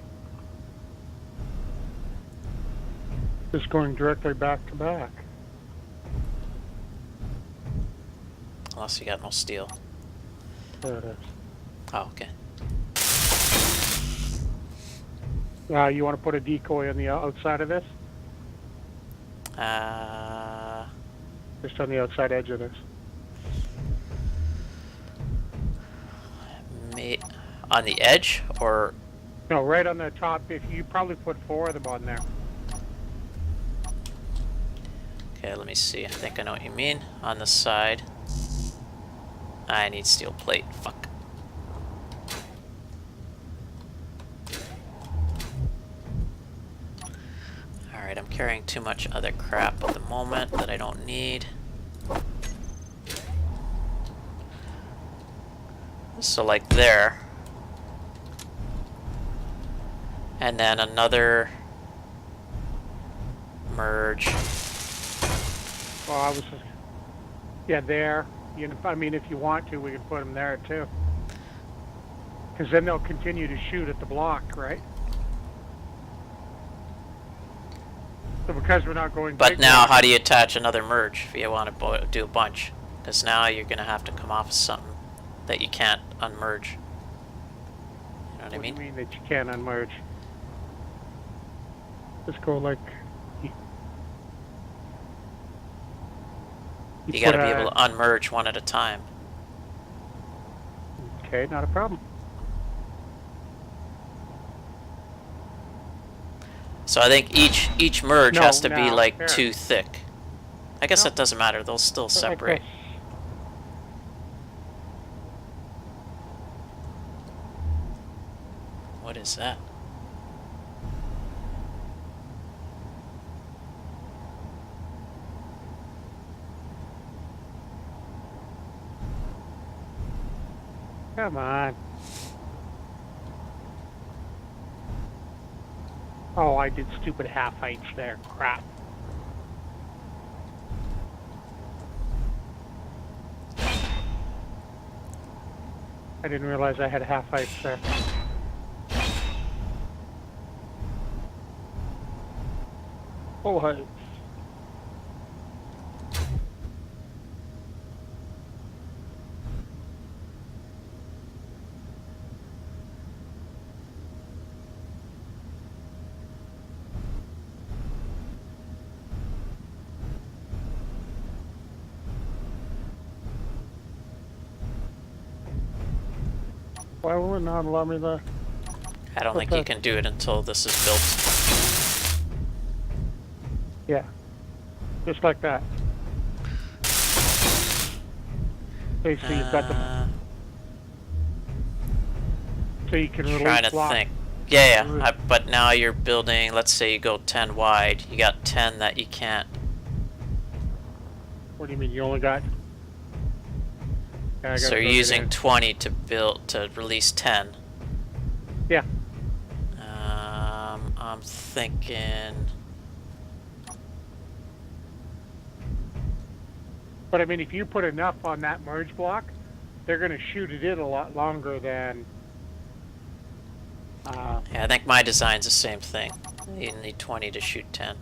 Just going directly back to back. Unless you got no steel. There it is. Oh, okay. You want to put a decoy on the outside of this? Just on the outside edge of this. On the edge, or No, right on the top. If you probably put 4 of them on there. okay, let me see. I think I know what you mean. On the side. I need steel plate. Fuck. Alright, I'm carrying too much other crap at the moment that I don't need. So like there. And then another merge. Well, I was just, yeah, there. You know, I mean, if you want to, we can put them there too. Because then they'll continue to shoot at the block, right? So because we're not going. But big now, block- how do you attach another merge if you want to do a bunch? Because now you're going to have to come off of something that you can't unmerge. You know what I What do mean? you mean that you can't unmerge? Just go like. You got to put be a- able to unmerge one at a time. Okay, not a problem. So I think each merge No, has to be no, like there. 2 thick. I guess No. that doesn't matter. They'll still Put like separate. this. What is that? Come on. Oh, I did stupid half heights there. Crap. I didn't realize I had half heights there. Full heights. Why will it not allow me to? I don't think you can do it until this is built. Yeah. Just like that. Basically, you've got the. So you can release Trying to block. think. Yeah. But now you're building, let's say you go 10 wide. You got 10 that you can't. What do you mean? You only got? Yeah, I So gotta you're build it using in. 20 to release 10. Yeah. I'm thinking. But I mean, if you put enough on that merge block, they're going to shoot it in a lot longer than. Yeah, I think my design's the same thing. You need 20 to shoot 10.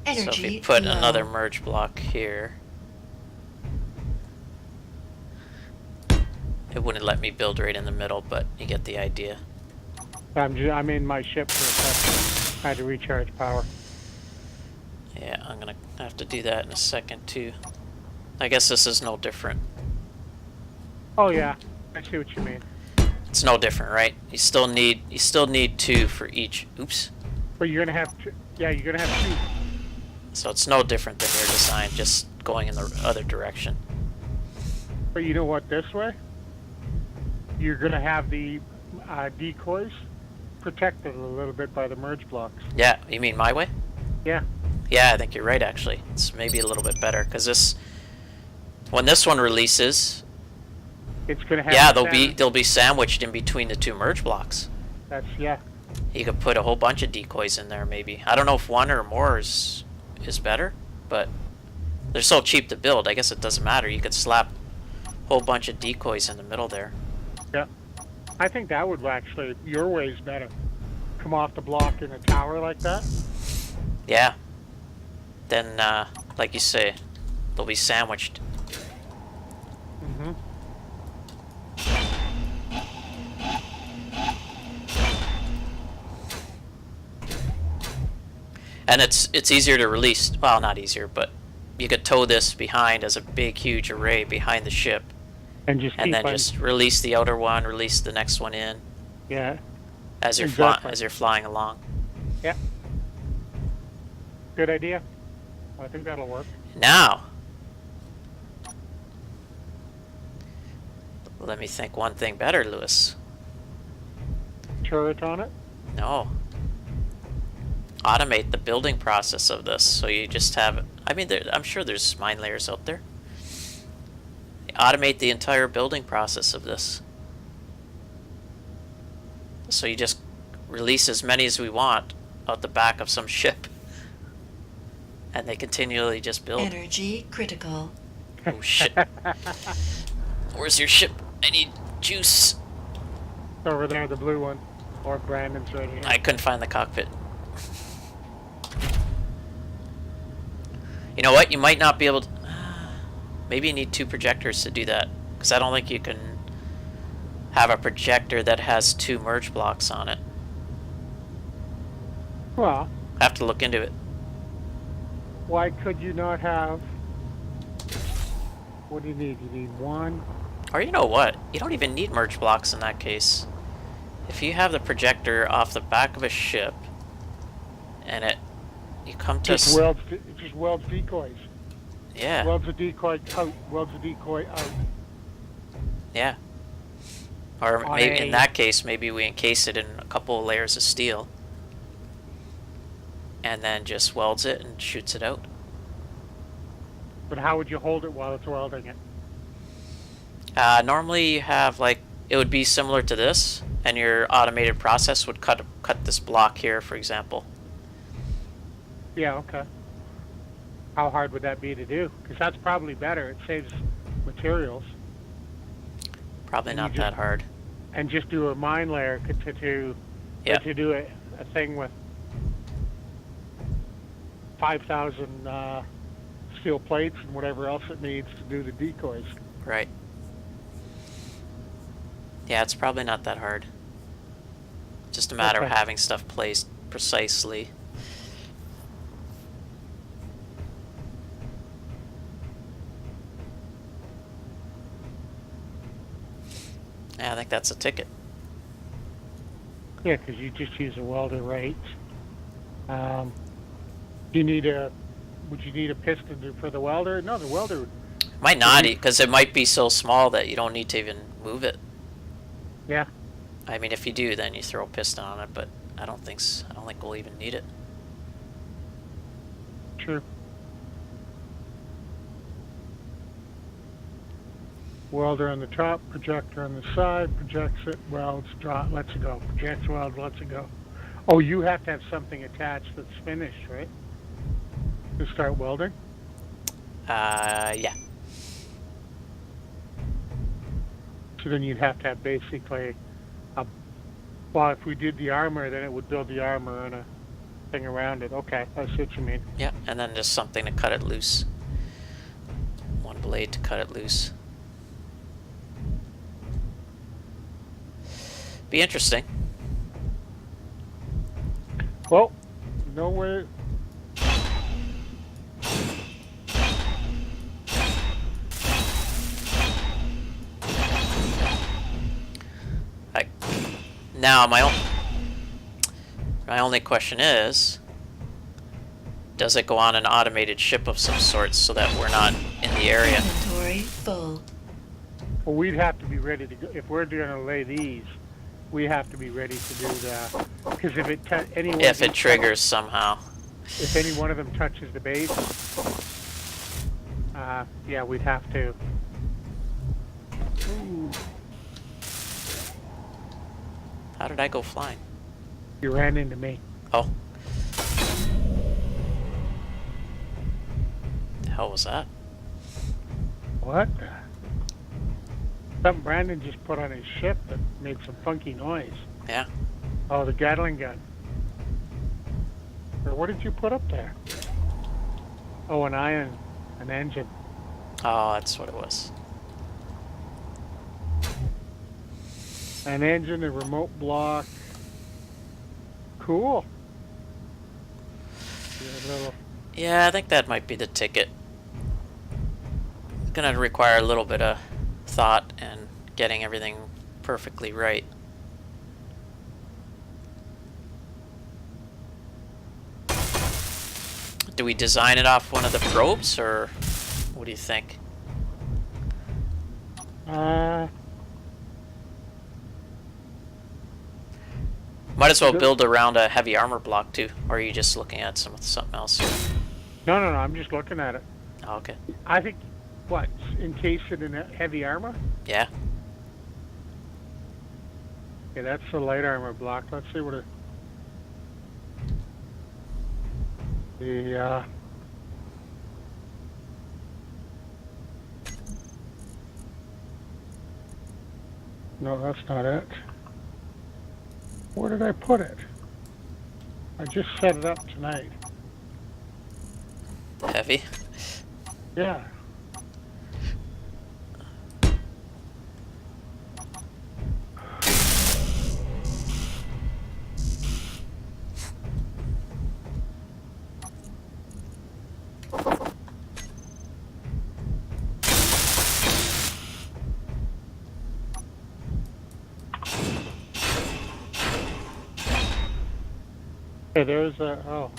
Energy So if you put low. another merge block here, it wouldn't let me build right in the middle, but you get the idea. I'm in my ship for a second. I had to recharge power. Yeah, I'm gonna have to do that in a second too. I guess this is no different. Oh yeah, I see what you mean. It's no different, right? You still need 2 for each. Oops. But you're gonna have to. Yeah, you're gonna have two. So it's no different than your design, just going in the other direction. But you know what? This way, you're gonna have the decoys protected a little bit by the merge blocks. Yeah, you mean my way? Yeah. Yeah, I think you're right actually. It's maybe a little bit better because when this one releases, It's gonna have. yeah, the they'll be sandwiched in between the 2 merge blocks. That's yeah. You could put a whole bunch of decoys in there maybe. I don't know if 1 or more is better, but they're so cheap to build. I guess it doesn't matter. You could slap a whole bunch of decoys in the middle there. Yeah. I think that would actually your way's better. Come off the block in a tower like that. Yeah. Then, like you say, they'll be sandwiched. Mm-hmm. And it's easier to release. Well, not easier, but you could tow this behind as a big, huge array behind the ship, And just and keep then on, just release the outer one, release the next one in yeah, as you're Exactly. as you're flying along. good idea. I think that'll work. Now, let me think one thing better, Lewis. Turret on it? No. Automate the building process of this, so you just have. I mean, I'm sure there's mine layers out there. Automate the entire building process of this. So you just release as many as we want out the back of some ship, and they continually just build. Energy critical. Oh shit! Where's your ship? I need juice. Over there, the blue one. Or Brandon's right here. I couldn't find the cockpit. You know what? You might not be able to. Maybe you need 2 projectors to do that, because I don't think you can have a projector that has 2 merge blocks on it. Well, I have to look into it. why could you not have... What do you need? You need one? Or you know what? You don't even need merge blocks in that case. If you have the projector off the back of a ship, and you come to Just welds decoys. yeah, Welds a decoy out. Welds a decoy out. yeah. Or On maybe in a- that case, maybe we encase it in a couple of layers of steel, and then just welds it and shoots it out. But how would you hold it while it's welding it? Normally you have it would be similar to this, and your automated process would cut this block here, for example. Yeah, okay. How hard would that be to do? Because that's probably better. It saves materials. Probably And you not just- that hard. And just do a mine layer Yeah. to do a thing with 5,000 steel plates and whatever else it needs to do the decoys. Right. Yeah, it's probably not that hard. Just a matter of Okay. having stuff placed precisely. Yeah, I think that's a ticket. Yeah, because you just use a welder, right? Do you need would you need a piston for the welder? No, the welder, Might not, you- because it might be so small that you don't need to even move it. yeah. I mean, if you do, then you throw a piston on it, but I don't think we'll even need it. True. Welder on the top, projector on the side, projects it, welds, draw, lets it go. Projects, welds, lets it go. Oh, you have to have something attached that's finished, right? To start welding? Yeah. So then you'd have to have basically well, if we did the armor, then it would build the armor and a thing around it. Okay, I see what you mean. Yeah, and then just something to cut it loose. One blade to cut it loose. Be interesting. Well, no way. Now my only question is, does it go on an automated ship of some sort so that we're not in the area? Inventory full. Well, we'd have to be ready to go. If we're going to lay these, we have to be ready to do that. Because if If it triggers somehow. if any one of them touches the base, yeah, we'd have to. Ooh, How did I go flying? you ran into me. Oh. The hell was that? What? Something Brandon just put on his ship that made some funky noise. Yeah. Oh, the Gatling gun. Or what did you put up there? Oh, an engine. Oh, that's what it was. An engine, a remote block. Cool. little. Yeah, I think that might be the ticket. It's gonna require a little bit of thought and getting everything perfectly right. Do we design it off one of the probes, or what do you think? Might as well Good. build around a heavy armor block too, or are you just looking at something else? No, I'm just looking at it. Oh, okay. I think, what, encase it in heavy armor? Yeah. Okay, that's the light armor block. Let's see what it... No, that's not it. Where did I put it? I just set it up tonight. Heavy. Yeah. Okay, there's a... Oh.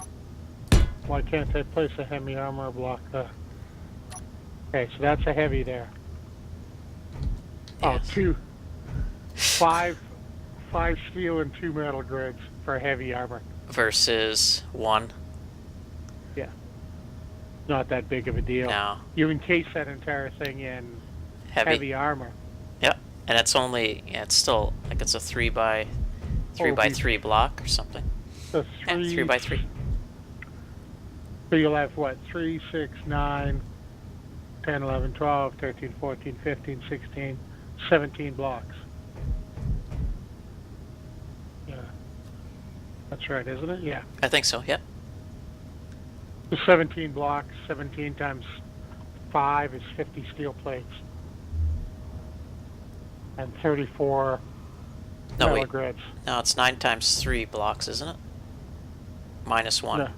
Why can't I place a heavy armor block there? Okay, so that's a heavy there. Oh, Yes. five steel and 2 metal grids for heavy armor. Versus 1. Yeah. Not that big of a deal. No. You encase that entire thing in Heavy. heavy armor. Yep. And it's only, yeah, it's still, like it's a 3 by Oh, 3 block or something. So Yeah, 3 by 3. So you'll have what? 3, 6, 9, 10, 11, 12, 13, 14, 15, 16, 17 blocks. Yeah. That's right, isn't it? Yeah. I think so, yep. So 17 blocks, 17 times 5 is 50 steel plates. And 34 No, metal wait. grids. No, it's 9 times 3 blocks, isn't it? Minus 1. No.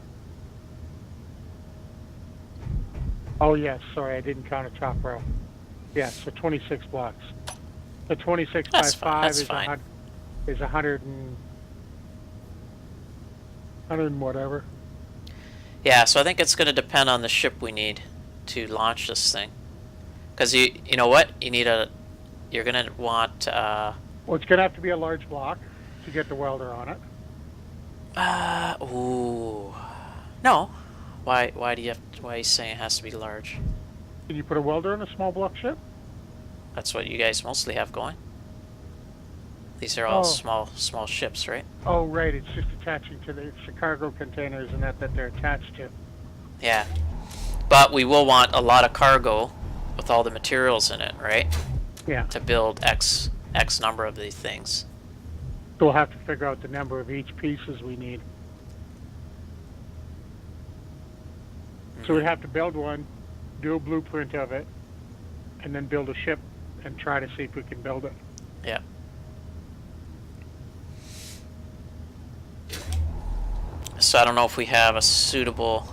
Oh, yes, sorry, I didn't count a top row. Yeah, so 26 blocks. The 26 That's by fine, 5 that's is, fine. Is 100 and whatever. Yeah, so I think it's going to depend on the ship we need to launch this thing. Because you know what? You're going to want, Well, it's going to have to be a large block to get the welder on it. ooh. No. Why are you saying it has to be large? Can you put a welder in a small block ship? That's what you guys mostly have going. These are all Oh. small ships, right? Oh, right, it's just attaching to it's the cargo containers and that they're attached to. Yeah. But we will want a lot of cargo with all the materials in it, right? Yeah. To build X number of these things. So we'll have to figure out the number of each pieces we need. So we'd have to build one, do a blueprint of it, and then build a ship and try to see if we can build it. Yeah. So I don't know if we have a suitable...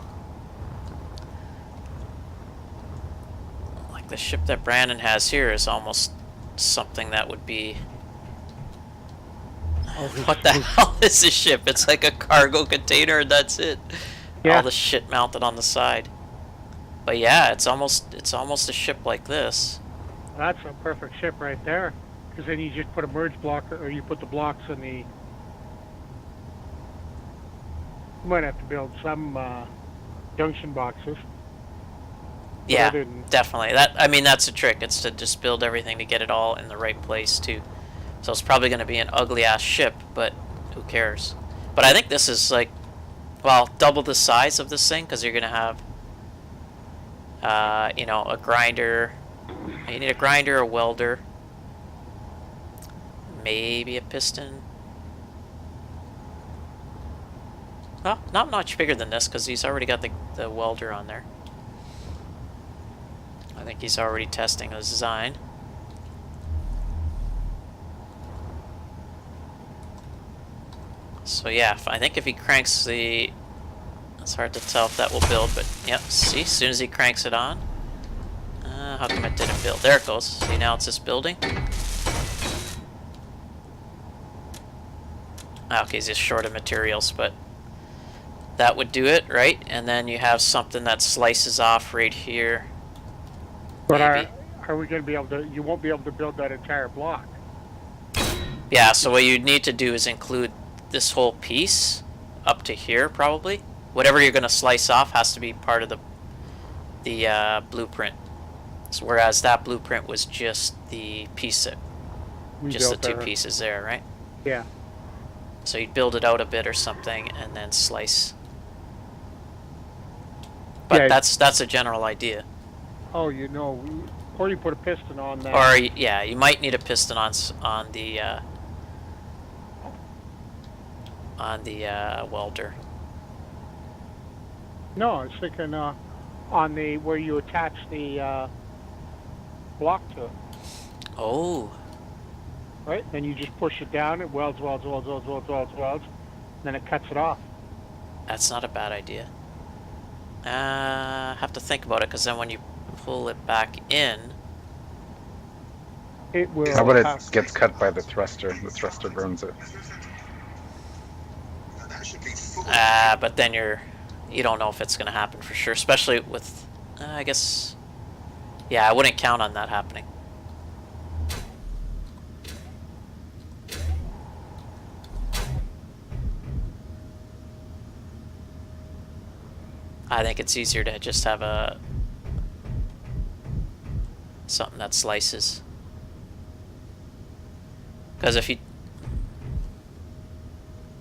Like the ship that Brandon has here is almost something that would be... What the hell is this ship? It's like a cargo container and that's it. Yeah. All the shit mounted on the side. But yeah, it's almost a ship like this. That's a perfect ship right there. Because then you just put a merge block, or you put the blocks in the... You might have to build some junction boxes. Yeah, other than- definitely. That's a trick. It's to just build everything to get it all in the right place too. So it's probably going to be an ugly ass ship, but who cares? But I think this is like, well, double the size of this thing because you're going to have, a grinder. You need a grinder, a welder, maybe a piston. Well, not much bigger than this because he's already got the welder on there. I think he's already testing his design. So yeah, I think if he cranks the... Let's It's hard to tell if that will build, but yep, see, as soon as he cranks it on. How come it didn't build? There it goes. See, now it's just building. Okay, he's just short of materials, but that would do it, right? And then you have something that slices off right here. But Maybe. are we going to be able to? You won't be able to build that entire block. Yeah, so what you need to do is include this whole piece up to here, probably. Whatever you're going to slice off has to be part of the blueprint. So whereas that blueprint was just the piece that, We just the built two our- pieces there, right? Yeah. So you'd build it out a bit or something, and then slice. But Yeah. that's a general idea. Oh, or you put a piston on that. Or yeah, you might need a piston on the welder. No, I was thinking on the where you attach the block to it, Oh, right? Then you just push it down. It welds, then it cuts it off. that's not a bad idea. Have to think about it, because then when you pull it back in, It will. How about have- it gets cut by the thruster? The thruster burns it. That should be full. but then you don't know if it's gonna happen for sure, especially with, I guess, yeah, I wouldn't count on that happening. I think it's easier to just have something that slices. Because if you,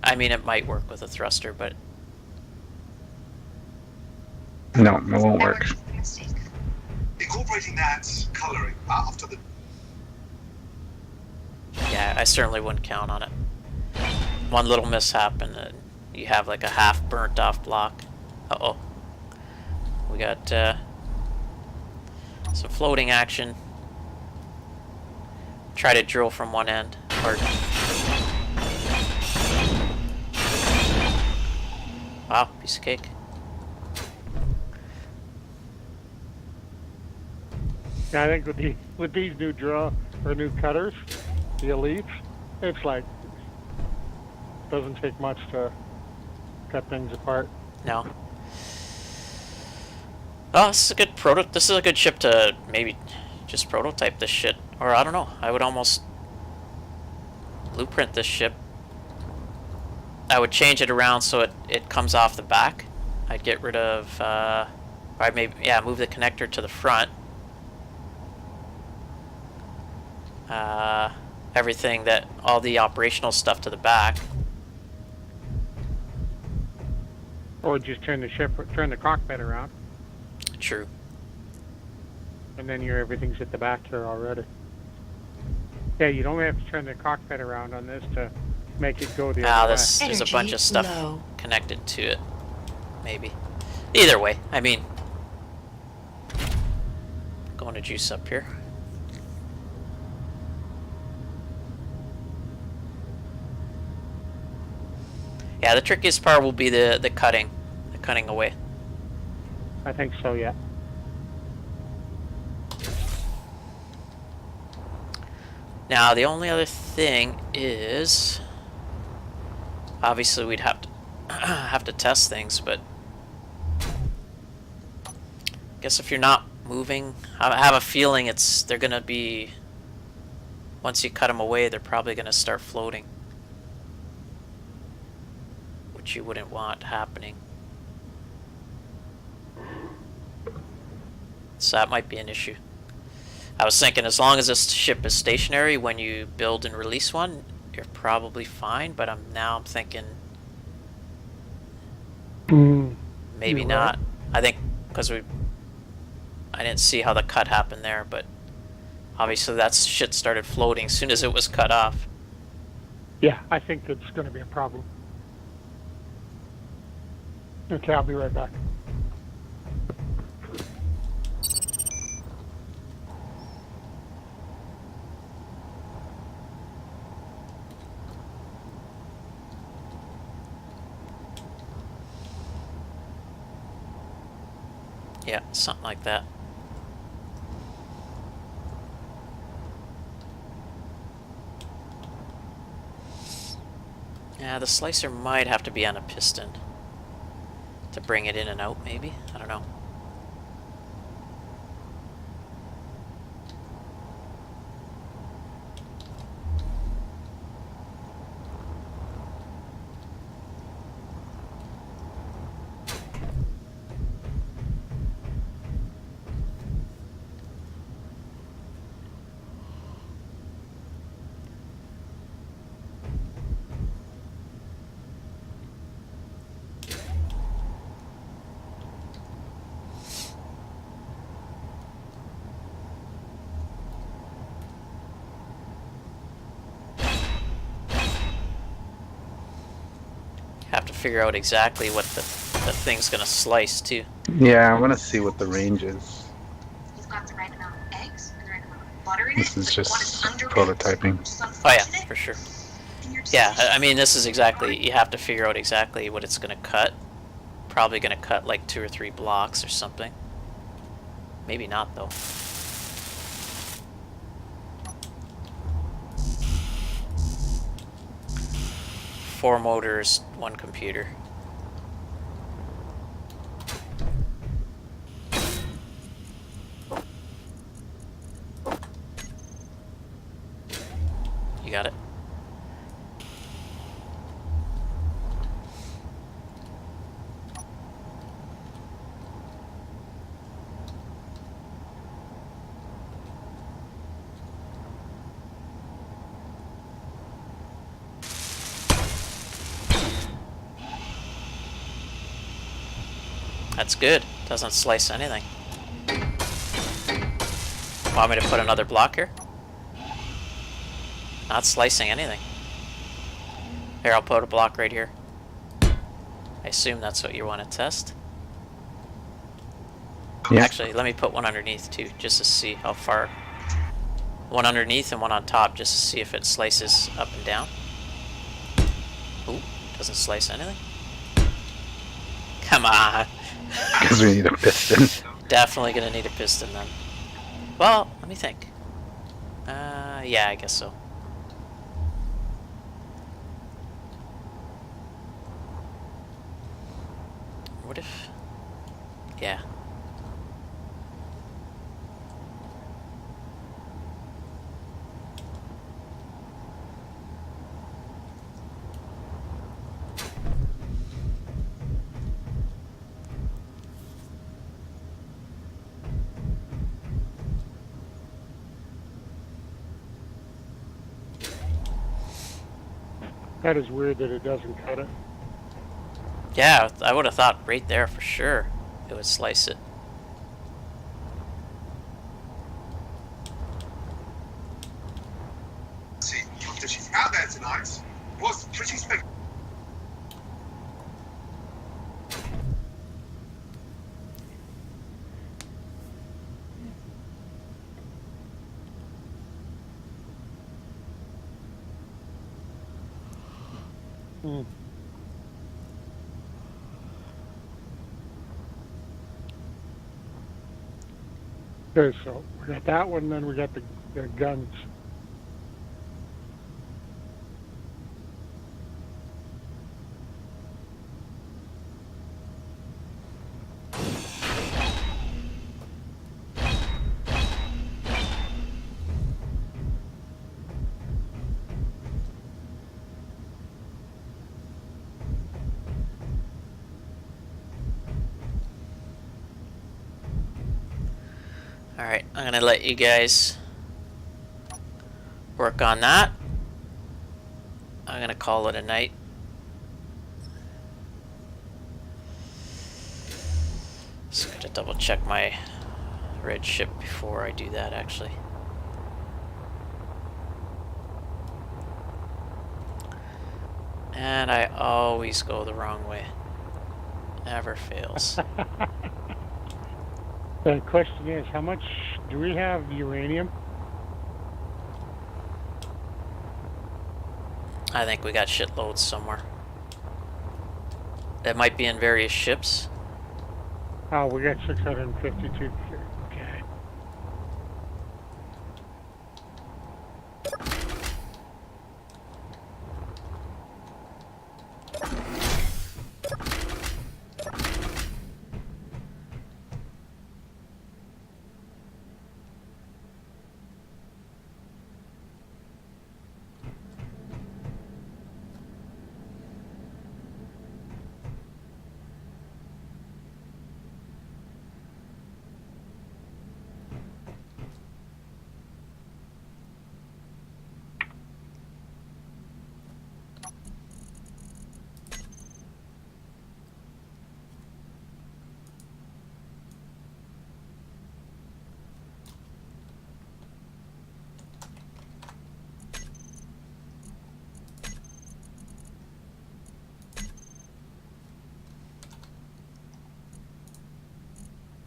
I mean, it might work with a thruster, but No, it won't work. Incorporating that coloring after the yeah, I certainly wouldn't count on it. One little mishap and you have like a half burnt off block. Uh-oh. We got some floating action. Try to drill from one end. Or... Wow, piece of cake. Yeah, I think with these new new cutters, the elites, it's like doesn't take much to cut things apart. No. Oh, this is a good This is a good ship to maybe just prototype this shit, or I don't know. I would almost blueprint this ship. I would change it around so it comes off the back. I'd get rid of, I'd maybe move the connector to the front. Everything all the operational stuff to the back. Or just turn the cockpit around, True. and then everything's at the back here already. Yeah, you don't have to turn the cockpit around on this to make it go the other way. There's a bunch Energy of stuff low. connected to it. Maybe. Either way, I mean, going to juice up here. Yeah, the trickiest part will be the cutting away. I think so, yeah. Now, the only other thing is, obviously we'd have to test things, but I guess if you're not moving, I have a feeling they're gonna be, once you cut them away, they're probably gonna start floating, which you wouldn't want happening. So that might be an issue. I was thinking as long as this ship is stationary when you build and release one, you're probably fine, but I'm thinking maybe You're not. I think because I didn't see how the cut happened there, but obviously that shit started floating as soon as it was cut off. Yeah, I think it's going to be a problem. Okay, I'll be right back. Yeah, something like that. Yeah, the slicer might have to be on a piston to bring it in and out, maybe? I don't know. Have to figure out exactly what the thing's gonna slice too. Yeah, I want to see what the range is. You've got the right amount of eggs and the right amount of butter in This it. is but you want it just underbaked, prototyping. which is Oh yeah, unfortunate. for sure. And you're just Yeah, I mean this is exactly, you have to figure out exactly what it's gonna cut. Probably gonna cut like 2 or 3 blocks or something. Maybe not though. Four motors, 1 computer. You got it. That's good. Doesn't slice anything. Want me to put another block here? Not slicing anything. Here, I'll put a block right here. I assume that's what you want to test. Yeah. Actually, let me put one underneath too, just to see how far. One underneath and one on top, just to see if it slices up and down. Ooh, doesn't slice anything. Come on. Because we need a piston. Definitely gonna need a piston then. Well, let me think. Yeah, I guess so. What if... Yeah. That is weird that it doesn't cut it. Yeah, I would have thought right there for sure it would slice it. See, competition out there tonight was pretty spectacular. Okay, so we got that one, then we got the guns. Alright, I'm gonna let you guys work on that. I'm gonna call it a night. Just gotta double check my red ship before I do that actually. And I always go the wrong way. Never fails. The question is, how much do we have uranium? I think we got shitloads somewhere. It might be in various ships. Oh, we got 652. Okay.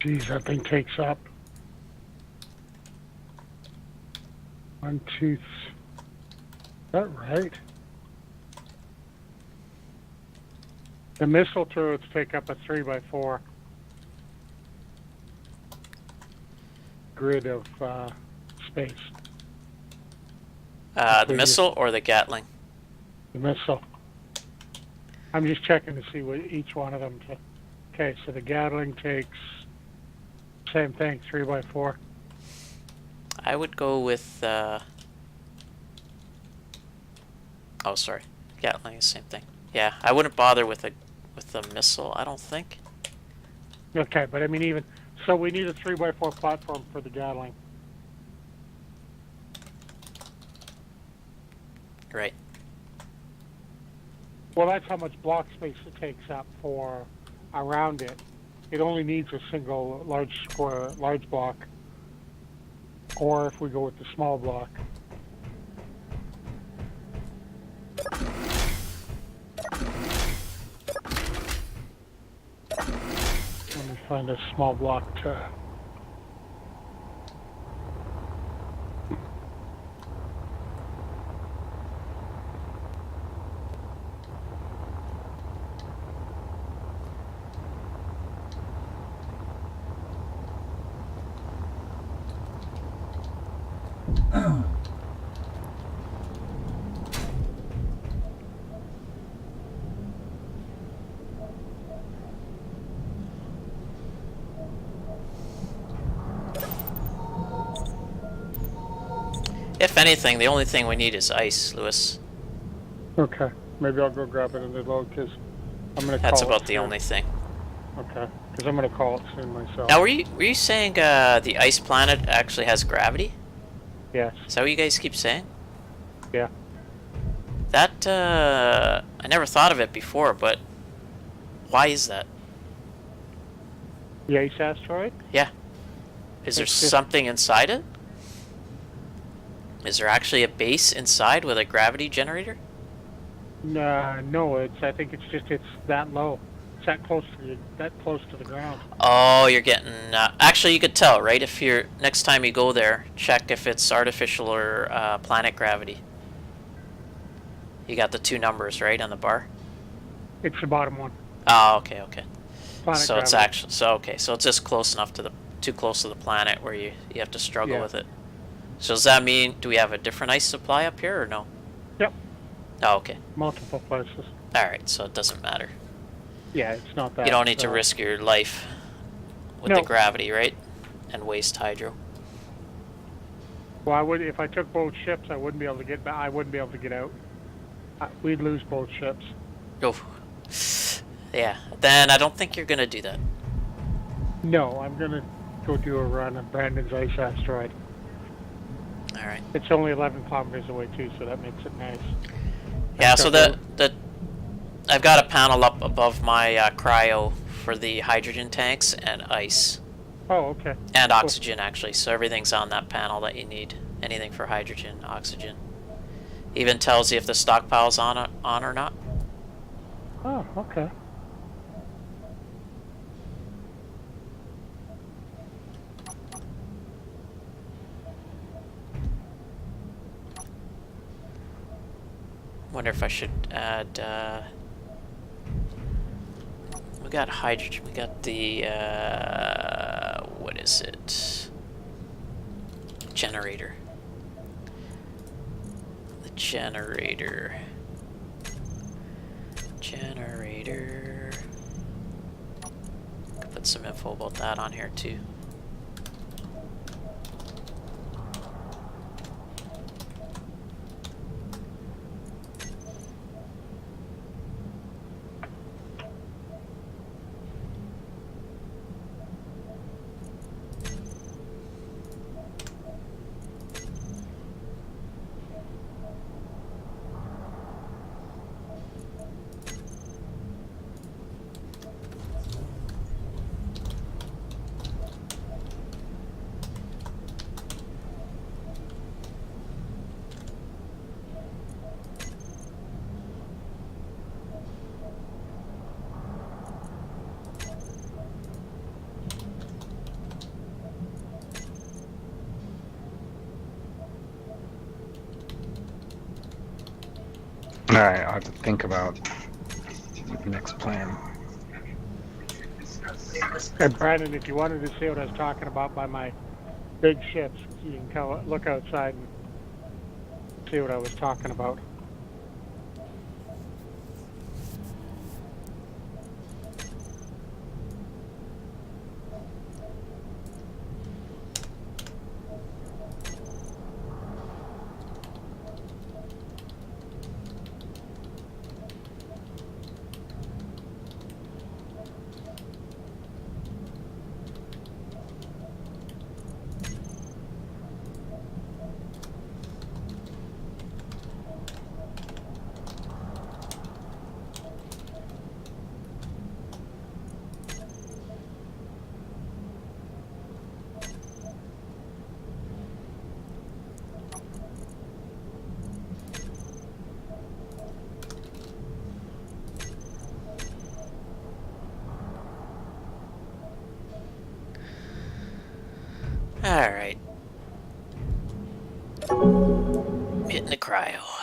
Geez, that thing takes up. 1, 2. Is that right? The missile turrets take up a 3x4 grid of space. The missile or the Gatling? The missile. I'm just checking to see what each one of them. Okay, so the Gatling takes same thing, 3x4. I would go with. Oh, sorry, Gatling is the same thing. Yeah, I wouldn't bother with the missile. I don't think. Okay, but I mean even so, we need a 3x4 platform for the Gatling. Right. Well, that's how much block space it takes up for around it. It only needs a single large block. Or if we go with the small block. Let me find a small block to... If anything, the only thing we need is ice, Lewis. Okay, maybe I'll go grab it in the load because I'm gonna. That's call about it the soon. only thing. Okay, because I'm gonna call it soon myself. Now, were you saying the ice planet actually has gravity? Yes. Is that what you guys keep saying? Yeah. That I never thought of it before, but why is that? The ice asteroid? Yeah. Is there It's just- something inside it? Is there actually a base inside with a gravity generator? No, I think it's that low. It's that close to the ground. Oh, you're getting. Actually, you could tell, right? If you're next time you go there, check if it's artificial or planet gravity. You got the two numbers right on the bar. It's the bottom one. Oh, okay, okay. Planet So it's gravity. actually so it's just close enough to too close to the planet where you have to struggle Yeah. with it. So does that mean do we have a different ice supply up here or no? Yep. Oh, okay. Multiple places. All right, so it doesn't matter. Yeah, it's not that. You don't need to risk your life with the No. gravity, right? And waste hydro. Well, I would if I took both ships. I wouldn't be able to get back. I wouldn't be able to get out. We'd lose both ships. Oh. Yeah. Then I don't think you're gonna do that. No, I'm gonna go do a run on Brandon's ice asteroid. All right. It's only 11 kilometers away too, so that makes it nice. Yeah. So Okay. the I've got a panel up above my cryo for the hydrogen tanks and ice Oh, okay. and oxygen actually. So everything's on that panel that you need. Anything for hydrogen, oxygen. Even tells you if the stockpile's on or not. Oh, okay. Wonder if I should add. We got hydrogen. We got the what is it? Generator. The generator. Generator. Could put some info about that on here too. Alright, I'll have to think about the next plan. And Brandon, if you wanted to see what I was talking about by my big ships, you can come look outside and see what I was talking about. Alright. Hitting the cryo.